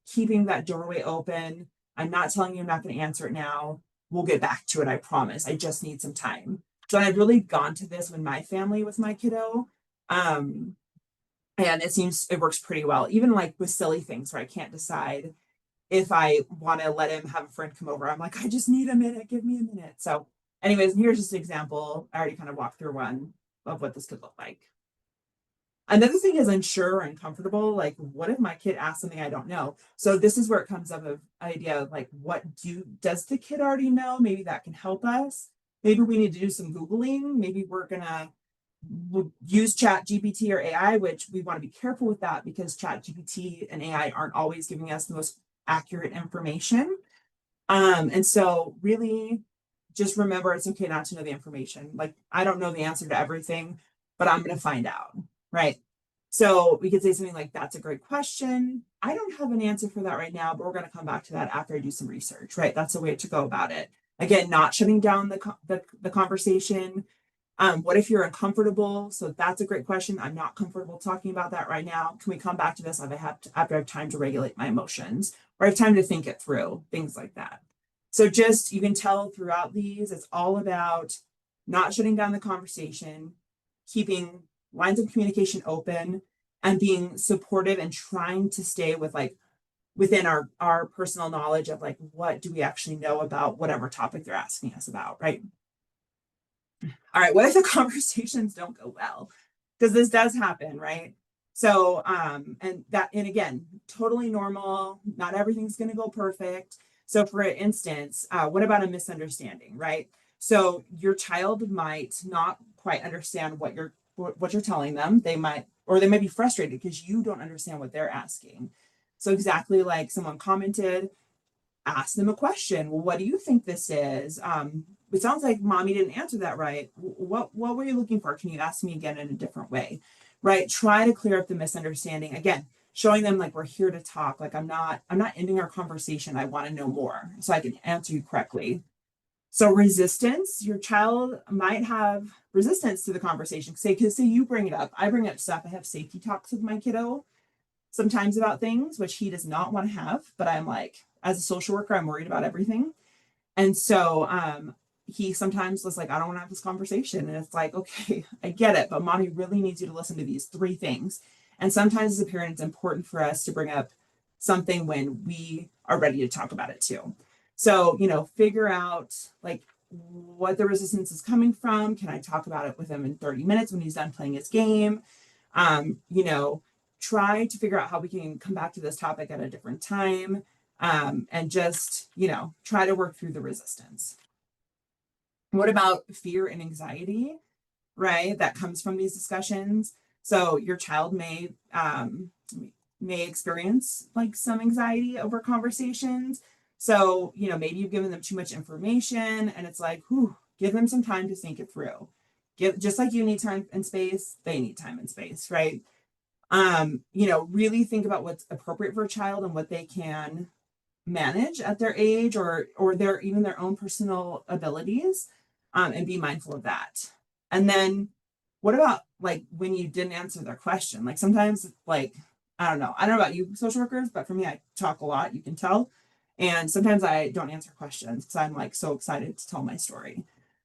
keeping that doorway open. I'm not telling you I'm not going to answer it now. We'll get back to it, I promise. I just need some time. So I've really gone to this with my family, with my kiddo. And it works pretty well, even like with silly things where I can't decide if I want to let him have a friend come over. I'm like, I just need a minute, give me a minute. So anyways, here's just an example. I already kind of walked through one of what this could look like. Another thing is unsure and uncomfortable. Like, what if my kid asks something I don't know? So this is where it comes up of idea of like, does the kid already know? Maybe that can help us. Maybe we need to do some Googling. Maybe we're gonna use ChatGPT or AI, which we want to be careful with that because ChatGPT and AI aren't always giving us the most accurate information. And so really just remember it's okay not to know the information. Like, I don't know the answer to everything, but I'm going to find out, right? So we could say something like, that's a great question. I don't have an answer for that right now, but we're going to come back to that after I do some research, right? That's a way to go about it. Again, not shutting down the conversation. What if you're uncomfortable? So that's a great question. I'm not comfortable talking about that right now. Can we come back to this after I have time to regulate my emotions, or I have time to think it through, things like that. So just, you can tell throughout these, it's all about not shutting down the conversation, keeping lines of communication open, and being supportive and trying to stay with like within our personal knowledge of like, what do we actually know about whatever topic they're asking us about, right? All right, what if the conversations don't go well? Because this does happen, right? So, and again, totally normal. Not everything's going to go perfect. So for instance, what about a misunderstanding, right? So your child might not quite understand what you're telling them. They might be frustrated because you don't understand what they're asking. So exactly like someone commented, ask them a question. Well, what do you think this is? It sounds like mommy didn't answer that right. What were you looking for? Can you ask me again in a different way? Right? Try to clear up the misunderstanding. Again, showing them like we're here to talk. Like I'm not ending our conversation. I want to know more so I can answer you correctly. So resistance, your child might have resistance to the conversation. Say you bring it up. I bring up stuff. I have safety talks with my kiddo sometimes about things which he does not want to have, but I'm like, as a social worker, I'm worried about everything. And so he sometimes was like, I don't want to have this conversation. And it's like, okay, I get it, but mommy really needs you to listen to these 3 things. And sometimes as a parent, it's important for us to bring up something when we are ready to talk about it too. So, figure out like what the resistance is coming from. Can I talk about it with him in 30 minutes when he's done playing his game? Try to figure out how we can come back to this topic at a different time. And just, try to work through the resistance. What about fear and anxiety, right? That comes from these discussions. So your child may experience like some anxiety over conversations. So, maybe you've given them too much information and it's like, give them some time to think it through. Just like you need time and space, they need time and space, right? Really think about what's appropriate for a child and what they can manage at their age or even their own personal abilities, and be mindful of that. And then what about like when you didn't answer their question? Like sometimes like, I don't know about you social workers, but for me, I talk a lot, you can tell. And sometimes I don't answer questions because I'm like so excited to tell my story.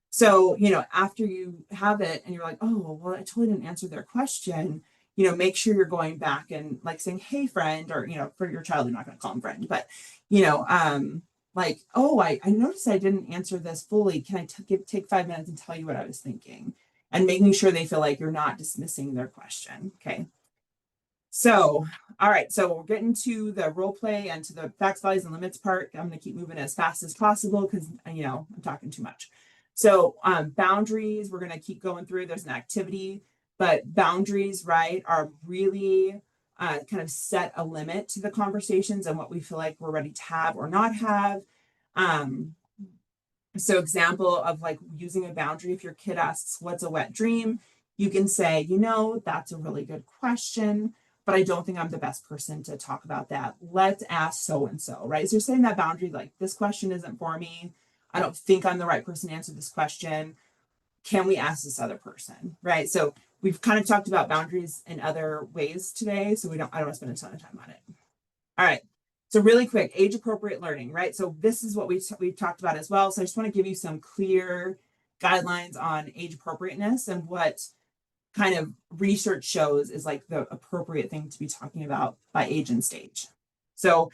So, after you have it and you're like, oh, well, I totally didn't answer their question, make sure you're going back and like saying, hey, friend, or, for your child, you're not going to call them friend, but, like, oh, I noticed I didn't answer this fully. Can I take 5 minutes and tell you what I was thinking? And making sure they feel like you're not dismissing their question. Okay. So, all right. So we're getting to the role play and to the facts, values, and limits part. I'm going to keep moving as fast as possible because, I'm talking too much. So boundaries, we're going to keep going through. There's an activity, but boundaries, right, are really kind of set a limit to the conversations and what we feel like we're ready to have or not have. So example of like using a boundary, if your kid asks, what's a wet dream? You can say, you know, that's a really good question, but I don't think I'm the best person to talk about that. Let's ask so-and-so, right? So you're setting that boundary, like this question isn't for me. I don't think I'm the right person to answer this question. Can we ask this other person, right? So we've kind of talked about boundaries in other ways today, so I don't want to spend a ton of time on it. All right. So really quick, age appropriate learning, right? So this is what we've talked about as well. So I just want to give you some clear guidelines on age appropriateness and what kind of research shows is like the appropriate thing to be talking about by age and stage. So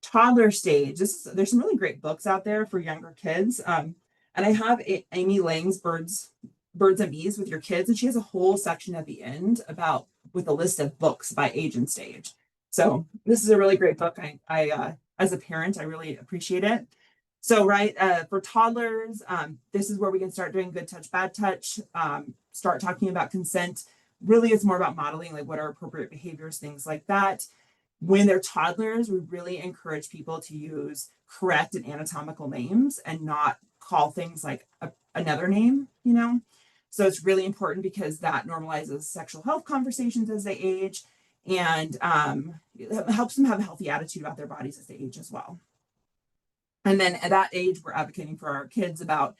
toddler stage, there's some really great books out there for younger kids. And I have Amy Lang's Birds and Bees with Your Kids, and she has a whole section at the end with a list of books by age and stage. So this is a really great book. I as a parent, I really appreciate it. So for toddlers, this is where we can start doing good touch, bad touch, start talking about consent. Really, it's more about modeling like what are appropriate behaviors, things like that. When they're toddlers, we really encourage people to use correct and anatomical names and not call things like another name, you know? So it's really important because that normalizes sexual health conversations as they age, and it helps them have a healthy attitude about their bodies as they age as well. And then at that age, we're advocating for our kids about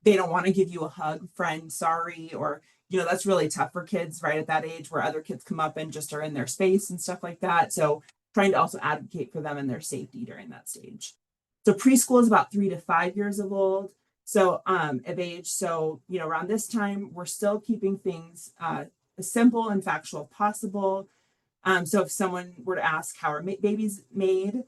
they don't want to give you a hug, friend, sorry, or, you know, that's really tough for kids right at that age where other kids come up and just are in their space and stuff like that. So trying to also advocate for them and their safety during that stage. So preschool is about 3 to 5 years old. So of age. So, you know, around this time, we're still keeping things as simple and factual as possible. So if someone were to ask how are babies made,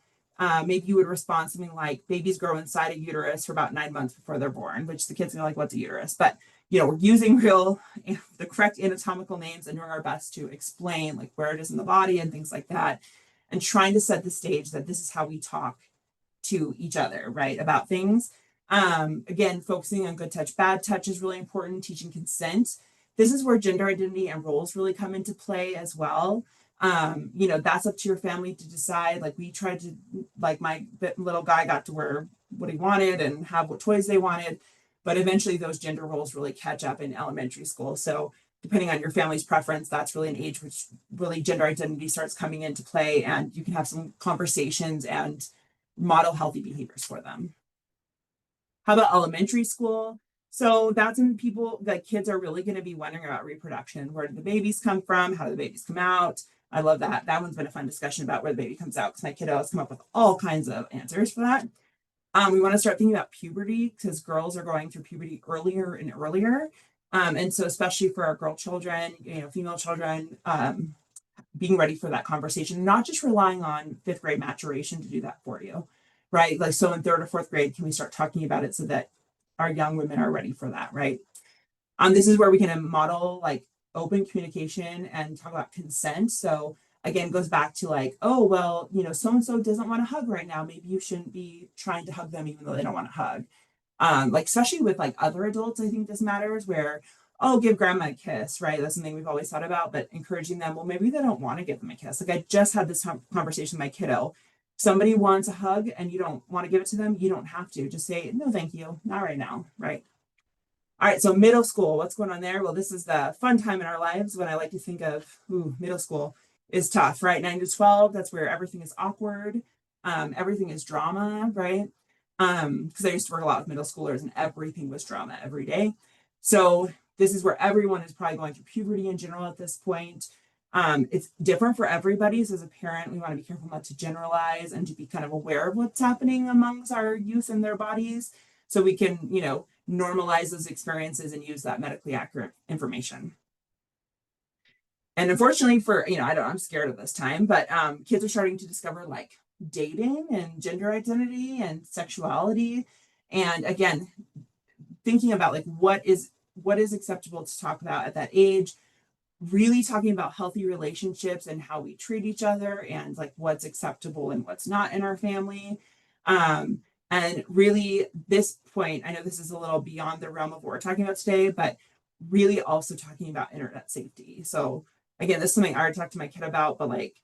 maybe you would respond something like babies grow inside a uterus for about 9 months before they're born, which the kids are like, what's a uterus? But, you know, we're using the correct anatomical names and doing our best to explain like where it is in the body and things like that, and trying to set the stage that this is how we talk to each other, right, about things. Again, focusing on good touch, bad touch is really important, teaching consent. This is where gender identity and roles really come into play as well. You know, that's up to your family to decide. Like we tried to, like my little guy got to wear what he wanted and have what toys they wanted, but eventually those gender roles really catch up in elementary school. So depending on your family's preference, that's really an age which really gender identity starts coming into play, and you can have some conversations and model healthy behaviors for them. How about elementary school? So that's when kids are really going to be wondering about reproduction. Where do the babies come from? How do the babies come out? I love that. That one's been a fun discussion about where the baby comes out, because my kiddo has come up with all kinds of answers for that. We want to start thinking about puberty, because girls are going through puberty earlier and earlier. And so especially for our girl children, you know, female children, being ready for that conversation, not just relying on 5th grade maturation to do that for you, right? Like, so in 3rd or 4th grade, can we start talking about it so that our young women are ready for that, right? This is where we can model like open communication and talk about consent. So again, it goes back to like, oh, well, you know, so-and-so doesn't want to hug right now. Maybe you shouldn't be trying to hug them even though they don't want to hug. Like, especially with like other adults, I think this matters, where, oh, give grandma a kiss, right? That's something we've always thought about, but encouraging them, well, maybe they don't want to give them a kiss. Like I just had this conversation with my kiddo. Somebody wants a hug and you don't want to give it to them, you don't have to. Just say, no, thank you, not right now, right? All right, so middle school, what's going on there? Well, this is the fun time in our lives when I like to think of, middle school is tough, right? 9 to 12, that's where everything is awkward. Everything is drama, right? Because I used to work a lot with middle schoolers and everything was drama every day. So this is where everyone is probably going through puberty in general at this point. It's different for everybody. So as a parent, we want to be careful not to generalize and to be kind of aware of what's happening amongst our youth and their bodies, so we can, you know, normalize those experiences and use that medically accurate information. And unfortunately for, you know, I'm scared of this time, but kids are starting to discover like dating and gender identity and sexuality. And again, thinking about like what is acceptable to talk about at that age, really talking about healthy relationships and how we treat each other and like what's acceptable and what's not in our family. And really this point, I know this is a little beyond the realm of what we're talking about today, but really also talking about internet safety. So Again, this is something I already talked to my kid about, but like,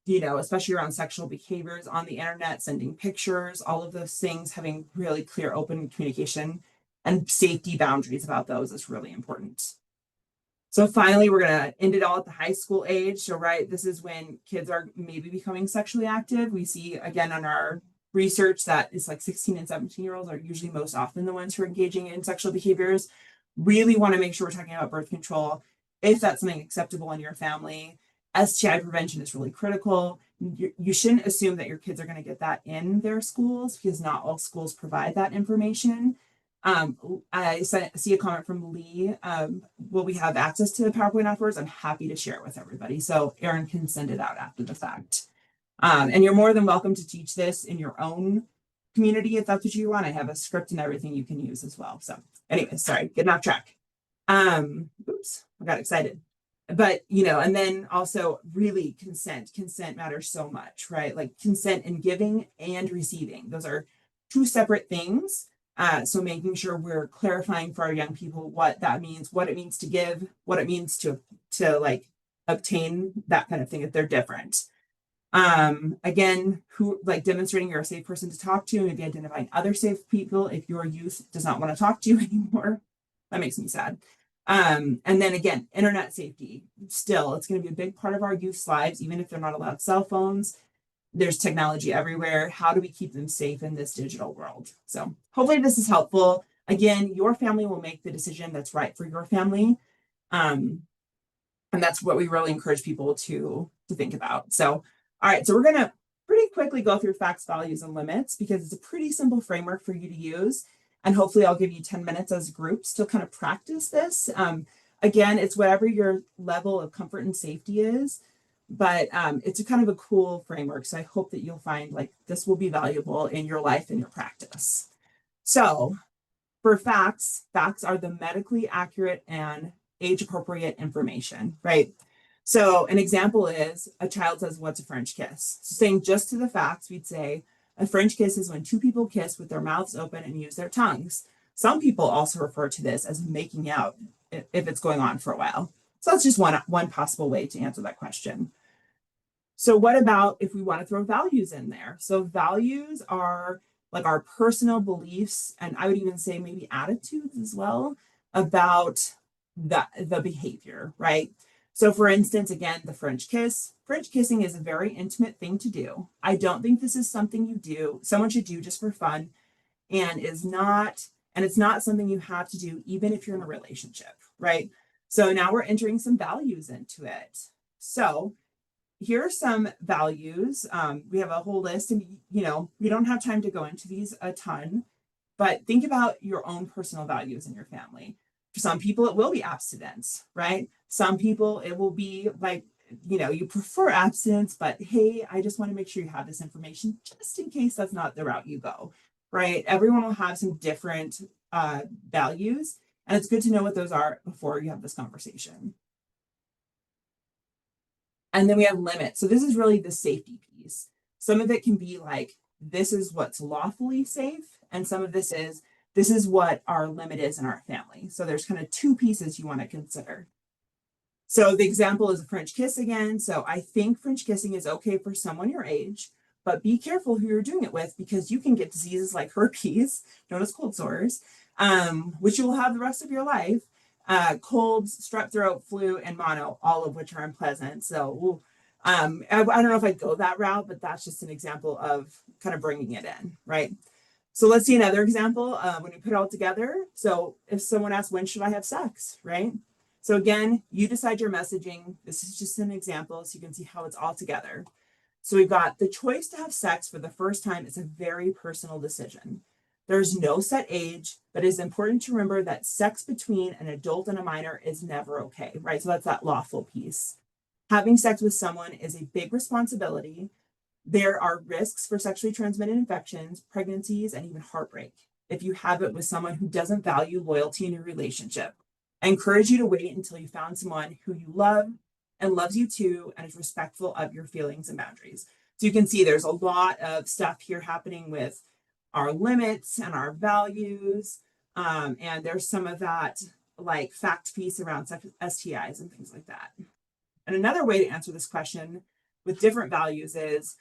you know, especially around sexual behaviors on the internet, sending pictures, all of those things, having really clear, open communication and safety boundaries about those is really important. So finally, we're going to end it all at the high school age. So, right, this is when kids are maybe becoming sexually active. We see, again, on our research that it's like 16 and 17-year-olds are usually most often the ones who are engaging in sexual behaviors. Really want to make sure we're talking about birth control, if that's something acceptable in your family. STI prevention is really critical. You shouldn't assume that your kids are going to get that in their schools because not all schools provide that information. I see a comment from Lee. Will we have access to the PowerPoint afterwards? I'm happy to share it with everybody. So Erin can send it out after the fact. And you're more than welcome to teach this in your own community if that's what you want. I have a script and everything you can use as well. So anyway, sorry, getting off track. Oops, I got excited. But, you know, and then also really consent matters so much, right? Like consent in giving and receiving. Those are two separate things. So making sure we're clarifying for our young people what that means, what it means to give, what it means to like obtain, that kind of thing, if they're different. Again, who like demonstrating you're a safe person to talk to, maybe identifying other safe people if your youth does not want to talk to you anymore. That makes me sad. And then again, internet safety. Still, it's going to be a big part of our youth's lives, even if they're not allowed cell phones. There's technology everywhere. How do we keep them safe in this digital world? So hopefully this is helpful. Again, your family will make the decision that's right for your family. And that's what we really encourage people to think about. So, all right, so we're going to pretty quickly go through facts, values, and limits because it's a pretty simple framework for you to use. And hopefully I'll give you 10 minutes as groups to kind of practice this. Again, it's whatever your level of comfort and safety is. But it's a kind of a cool framework. So I hope that you'll find like this will be valuable in your life and your practice. So for facts are the medically accurate and age appropriate information, right? So an example is a child says, what's a French kiss? So saying just to the facts, we'd say a French kiss is when two people kiss with their mouths open and use their tongues. Some people also refer to this as making out if it's going on for a while. So that's just one possible way to answer that question. So what about if we want to throw values in there? So values are like our personal beliefs, and I would even say maybe attitudes as well about the behavior, right? So for instance, again, the French kiss. French kissing is a very intimate thing to do. I don't think this is something someone should do just for fun, and it's not something you have to do even if you're in a relationship, right? So now we're entering some values into it. So here are some values. We have a whole list, and you know, we don't have time to go into these a ton, but think about your own personal values in your family. For some people, it will be abstinence, right? Some people, it will be like, you know, you prefer abstinence, but hey, I just want to make sure you have this information just in case that's not the route you go, right? Everyone will have some different values, and it's good to know what those are before you have this conversation. And then we have limits. So this is really the safety piece. Some of it can be like, this is what's lawfully safe. And some of this is what our limit is in our family. So there's kind of two pieces you want to consider. So the example is a French kiss again. So I think French kissing is okay for someone your age, but be careful who you're doing it with because you can get diseases like herpes, known as cold sores, which you will have the rest of your life. Colds, strep throat, flu, and mono, all of which are unpleasant. So I don't know if I'd go that route, but that's just an example of kind of bringing it in, right? So let's see another example when you put it all together. So if someone asks, when should I have sex, right? So again, you decide your messaging. This is just an example so you can see how it's all together. So we've got the choice to have sex for the first time is a very personal decision. There's no set age, but it's important to remember that sex between an adult and a minor is never okay, right? So that's that lawful piece. Having sex with someone is a big responsibility. There are risks for sexually transmitted infections, pregnancies, and even heartbreak if you have it with someone who doesn't value loyalty in your relationship. I encourage you to wait until you found someone who you love and loves you too and is respectful of your feelings and boundaries. So you can see there's a lot of stuff here happening with our limits and our values. And there's some of that like fact piece around STIs and things like that. And another way to answer this question with different values is,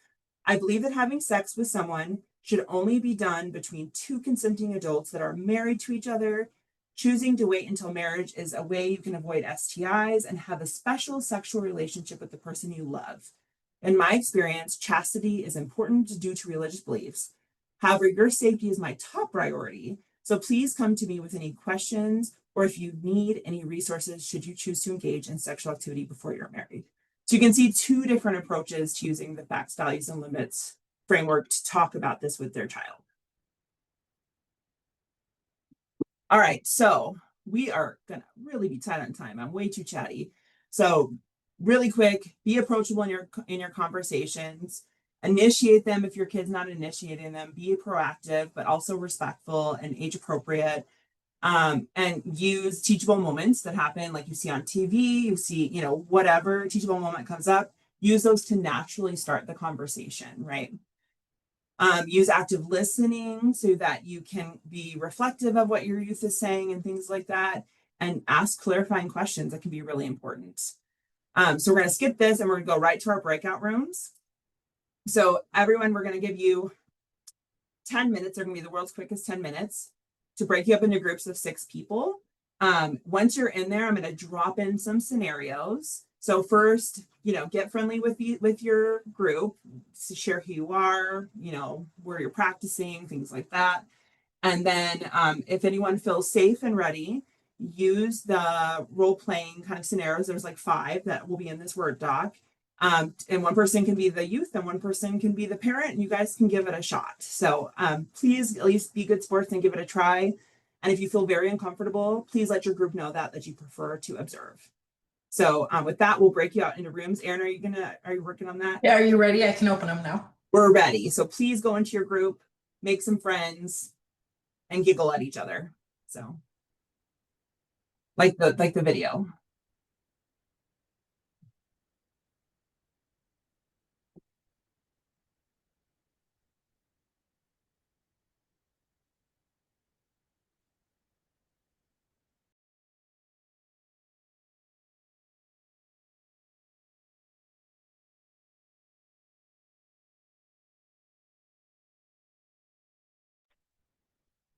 I believe that having sex with someone should only be done between two consenting adults that are married to each other. Choosing to wait until marriage is a way you can avoid STIs and have a special sexual relationship with the person you love. In my experience, chastity is important due to religious beliefs. However, your safety is my top priority. So please come to me with any questions or if you need any resources should you choose to engage in sexual activity before you're married. So you can see two different approaches to using the facts, values, and limits framework to talk about this with their child. All right, so we are gonna really be tight on time. I'm way too chatty. So really quick, be approachable in your conversations. Initiate them if your kid's not initiating them. Be proactive, but also respectful and age appropriate. And use teachable moments that happen, like you see on TV, you see, you know, whatever teachable moment comes up, use those to naturally start the conversation, right? Use active listening so that you can be reflective of what your youth is saying and things like that, and ask clarifying questions that can be really important. So we're going to skip this and we're going to go right to our breakout rooms. So everyone, we're going to give you 10 minutes. They're going to be the world's quickest 10 minutes to break you up into groups of 6 people. Once you're in there, I'm going to drop in some scenarios. So first, you know, get friendly with your group, to share who you are, you know, where you're practicing, things like that. And then if anyone feels safe and ready, use the role-playing kind of scenarios. There's like 5 that will be in this Word doc. And one person can be the youth and one person can be the parent, and you guys can give it a shot. So please at least be good sports and give it a try. And if you feel very uncomfortable, please let your group know that you prefer to observe. So with that, we'll break you out into rooms. Erin, are you working on that? Yeah, are you ready? I can open them now. We're ready. So please go into your group, make some friends, and giggle at each other. So like the video.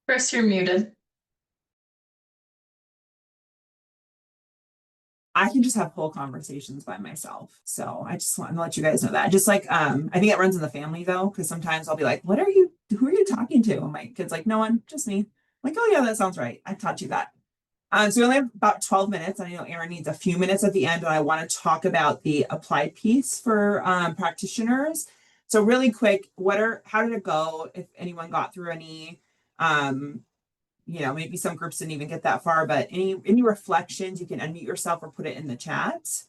Chris, you're muted. I can just have whole conversations by myself. So I just want to let you guys know that. Just like, I think it runs in the family though, because sometimes I'll be like, who are you talking to? And my kid's like, no one, just me. I'm like, oh yeah, that sounds right. I taught you that. So we only have about 12 minutes. I know Erin needs a few minutes at the end, but I want to talk about the applied piece for practitioners. So really quick, how did it go? If anyone got through any, you know, maybe some groups didn't even get that far, but any reflections, you can unmute yourself or put it in the chat.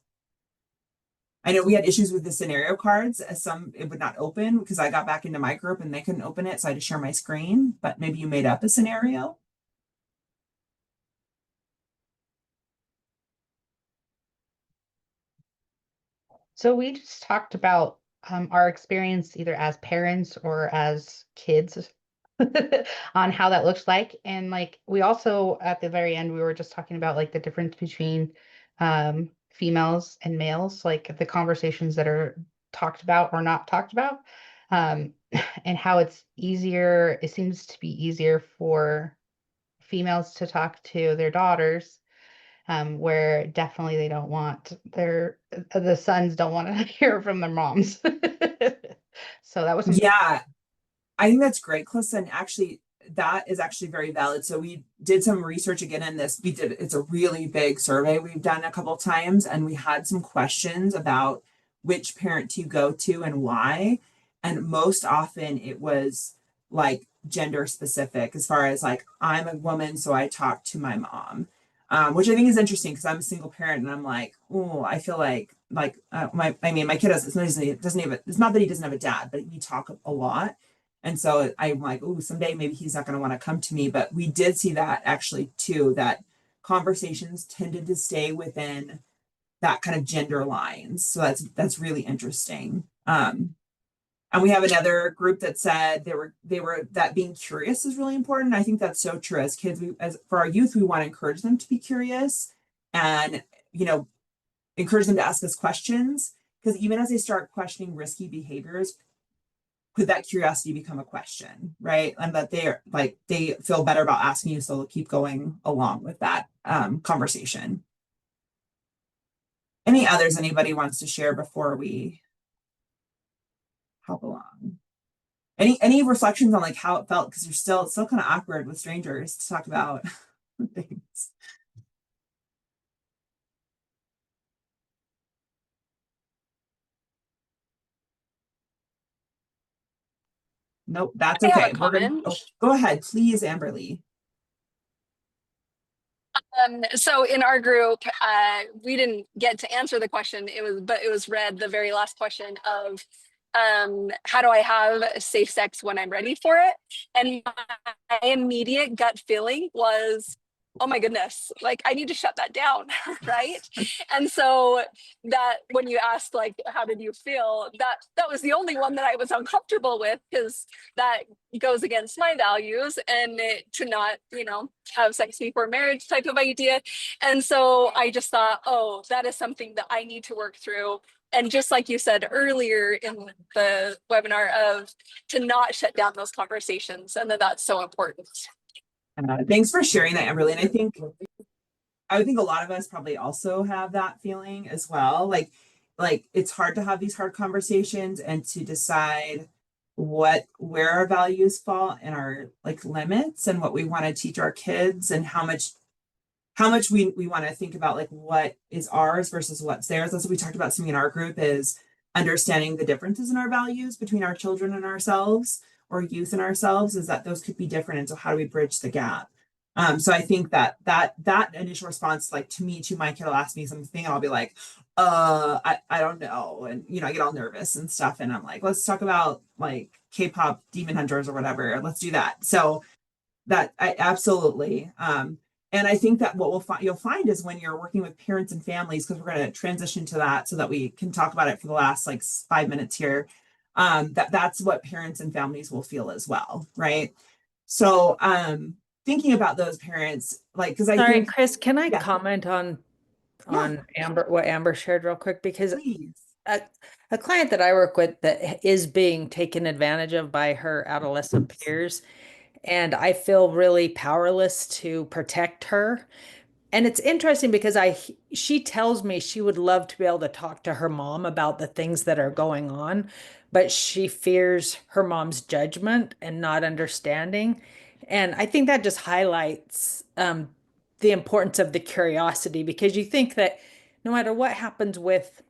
I know we had issues with the scenario cards, as it would not open because I got back into my group and they couldn't open it. So I had to share my screen, but maybe you made up a scenario. So we just talked about our experience either as parents or as kids on how that looks like. And like, we also, at the very end, we were just talking about like the difference between females and males, like the conversations that are talked about or not talked about, and how it seems to be easier for females to talk to their daughters, where definitely they don't want the sons don't want to hear from their moms. So that was Yeah, I think that's great, Calissa. And actually, that is actually very valid. So we did some research again in this. It's a really big survey we've done a couple of times, and we had some questions about which parent to go to and why. And most often it was like gender specific, as far as like, I'm a woman, so I talk to my mom. Which I think is interesting because I'm a single parent and I'm like, oh, I feel like my kid it's not that he doesn't have a dad, but we talk a lot. And so I'm like, oh, someday maybe he's not going to want to come to me. But we did see that actually too, that conversations tended to stay within that kind of gender lines. So that's really interesting. And we have another group that said they were that being curious is really important. I think that's so true. As kids, for our youth, we want to encourage them to be curious. And, you know, encourage them to ask us questions, because even as they start questioning risky behaviors, could that curiosity become a question, right? And that they feel better about asking you, so they'll keep going along with that conversation. Any others anybody wants to share before we hop along? Any reflections on like how it felt? Because it's still kind of awkward with strangers to talk about things. Nope, that's I have okay. a comment. Go ahead, please, Amberly. So in our group, we didn't get to answer the question. But it was read the very last question of, how do I have safe sex when I'm ready for it? And my immediate gut feeling was, oh my goodness, like I need to shut that down, right? And so that when you asked like, how did you feel? That was the only one that I was uncomfortable with, because that goes against my values, and to not, have sex before marriage type of idea. And so I just thought, oh, that is something that I need to work through. And just like you said earlier in the webinar, of to not shut down those conversations, and that's so important. Thanks for sharing that, Amberly. And I would think a lot of us probably also have that feeling as well. Like it's hard to have these hard conversations and to decide where our values fall and our like limits, and what we want to teach our kids, and how much we want to think about like what is ours versus what's theirs. That's what we talked about something in our group, is understanding the differences in our values between our children and ourselves, or youth and ourselves, is that those could be different. And so how do we bridge the gap? So I think that initial response, like to my kid will ask me something and I'll be like, I don't know. And, I get all nervous and stuff. And I'm like, let's talk about like K-pop Demon Hunters or whatever. Let's do that. So that I absolutely, and I think that what you'll find is when you're working with parents and families, because we're going to transition to that so that we can talk about it for the last like 5 minutes here, that's what parents and families will feel as well, right? So thinking about those parents, like, because I think, Chris, can I comment on Amber, what Amber shared real quick? Because a client that I work with that is being taken advantage of by her adolescent peers, and I feel really powerless to protect her. And it's interesting because she tells me she would love to be able to talk to her mom about the things that are going on, but she fears her mom's judgment and not understanding. And I think that just highlights the importance of the curiosity, because you think that no matter what happens with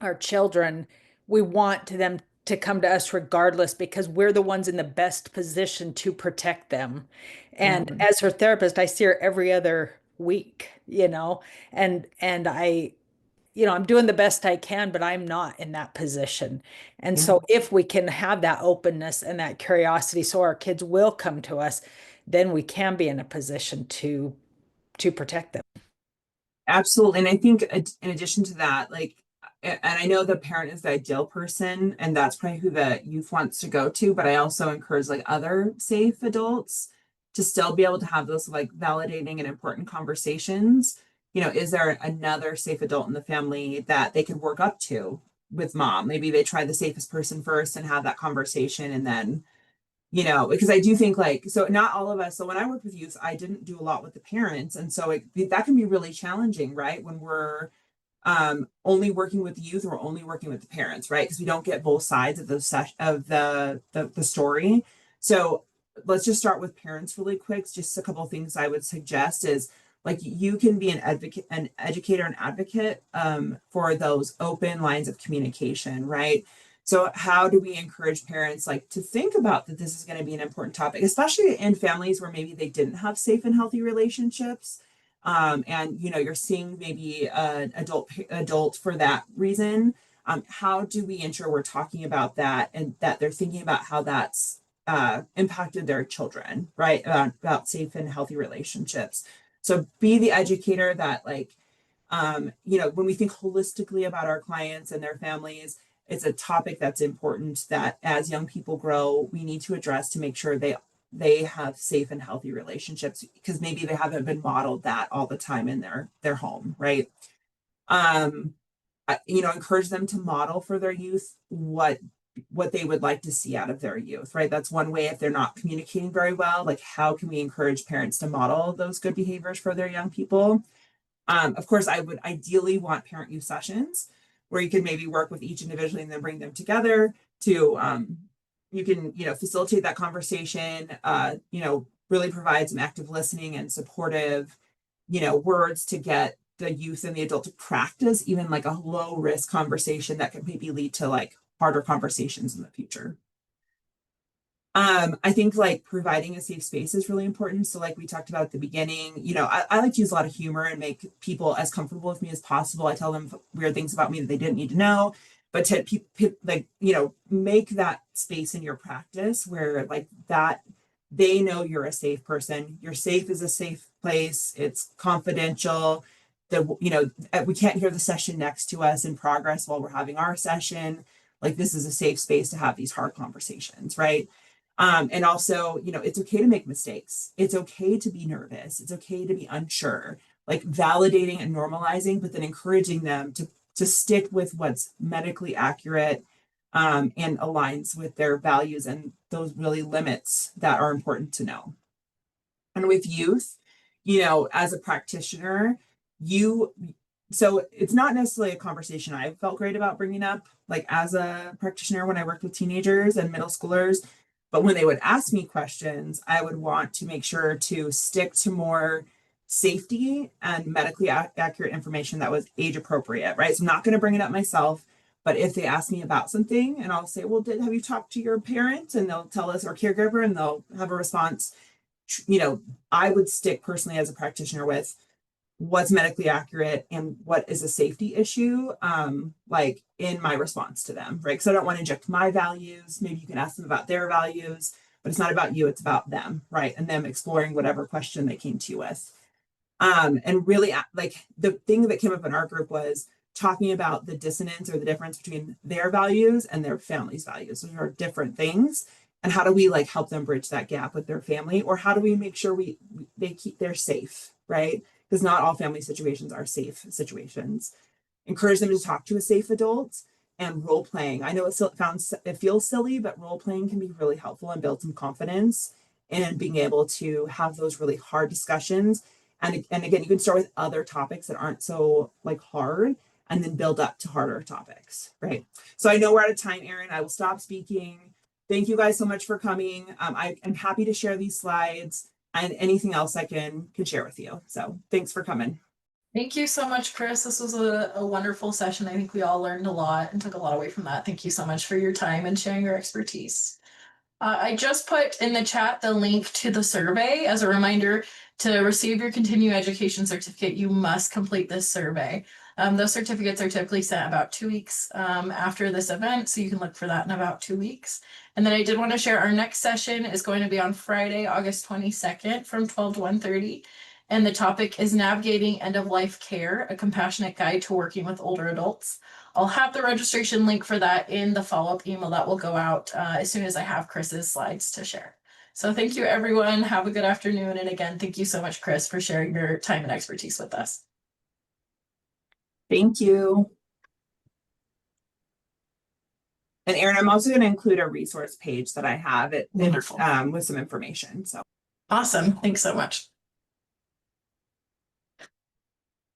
our children, we want them to come to us regardless, because we're the ones in the best position to protect them. And as her therapist, I see her every other week, and I, I'm doing the best I can, but I'm not in that position. And so if we can have that openness and that curiosity, so our kids will come to us, then we can be in a position to protect them. Absolutely. And I think in addition to that, like, and I know the parent is the ideal person, and that's probably who the youth wants to go to, but I also encourage like other safe adults to still be able to have those like validating and important conversations. Is there another safe adult in the family that they could work up to with mom? Maybe they try the safest person first and have that conversation, and then, because I do think like, so not all of us, so when I worked with youth, I didn't do a lot with the parents. And so that can be really challenging, right? When we're only working with the youth, or only working with the parents, right? Because we don't get both sides of the story. So let's just start with parents really quick. Just a couple of things I would suggest is like, you can be an educator and advocate for those open lines of communication, right? So how do we encourage parents like to think about that this is going to be an important topic, especially in families where maybe they didn't have safe and healthy relationships? And you're seeing maybe an adult for that reason. How do we ensure we're talking about that, and that they're thinking about how that's impacted their children, right? About safe and healthy relationships. So be the educator that like, when we think holistically about our clients and their families, it's a topic that's important that as young people grow, we need to address to make sure they have safe and healthy relationships, because maybe they haven't been modeled that all the time in their home, right? Encourage them to model for their youth what they would like to see out of their youth, right? That's one way. If they're not communicating very well, like how can we encourage parents to model those good behaviors for their young people? Of course, I would ideally want parent youth sessions where you can maybe work with each individually and then bring them together to, you can, facilitate that conversation, really provide some active listening and supportive, words to get the youth and the adult to practice even like a low risk conversation that could maybe lead to like harder conversations in the future. I think like providing a safe space is really important. So like we talked about at the beginning, I like to use a lot of humor and make people as comfortable with me as possible. I tell them weird things about me that they didn't need to know, but to make that space in your practice where like that they know you're a safe person. You're safe is a safe place. It's confidential. We can't hear the session next to us in progress while we're having our session. Like this is a safe space to have these hard conversations, right? And also, it's okay to make mistakes. It's okay to be nervous. It's okay to be unsure, like validating and normalizing, but then encouraging them to stick with what's medically accurate and aligns with their values and those really limits that are important to know. And with youth, as a practitioner, so it's not necessarily a conversation I felt great about bringing up, like as a practitioner when I worked with teenagers and middle schoolers. But when they would ask me questions, I would want to make sure to stick to more safety and medically accurate information that was age appropriate, right? So I'm not going to bring it up myself, but if they ask me about something and I'll say, well, have you talked to your parent? And they'll tell us, or caregiver, and they'll have a response. I would stick personally as a practitioner with what's medically accurate and what is a safety issue, like in my response to them, right? Because I don't want to inject my values. Maybe you can ask them about their values, but it's not about you, it's about them, right? And them exploring whatever question they came to you with. And really, like the thing that came up in our group was talking about the dissonance or the difference between their values and their family's values. Those are different things. And how do we like help them bridge that gap with their family? Or how do we make sure they're safe, right? Because not all family situations are safe situations. Encourage them to talk to a safe adult and role playing. I know it feels silly, but role playing can be really helpful and build some confidence in being able to have those really hard discussions. And again, you can start with other topics that aren't so like hard and then build up to harder topics, right? So I know we're out of time, Erin. I will stop speaking. Thank you guys so much for coming. I am happy to share these slides and anything else I can share with you. So thanks for coming. Thank you so much, Chris. This was a wonderful session. I think we all learned a lot and took a lot away from that. Thank you so much for your time and sharing your expertise. I just put in the chat the link to the survey. As a reminder, to receive your continuing education certificate, you must complete this survey. Those certificates are typically sent about 2 weeks after this event, so you can look for that in about 2 weeks. And then I did want to share our next session is going to be on Friday, August 22nd from 12 to 1:30. And the topic is Navigating End-of-Life Care, a compassionate guide to working with older adults. I'll have the registration link for that in the follow-up email that will go out as soon as I have Chris's slides to share. So thank you, everyone. Have a good afternoon. And again, thank you so much, Chris, for sharing your time and expertise with us. Thank you. And Erin, I'm also going to include a resource page that I have with some information. So awesome. Thanks so much.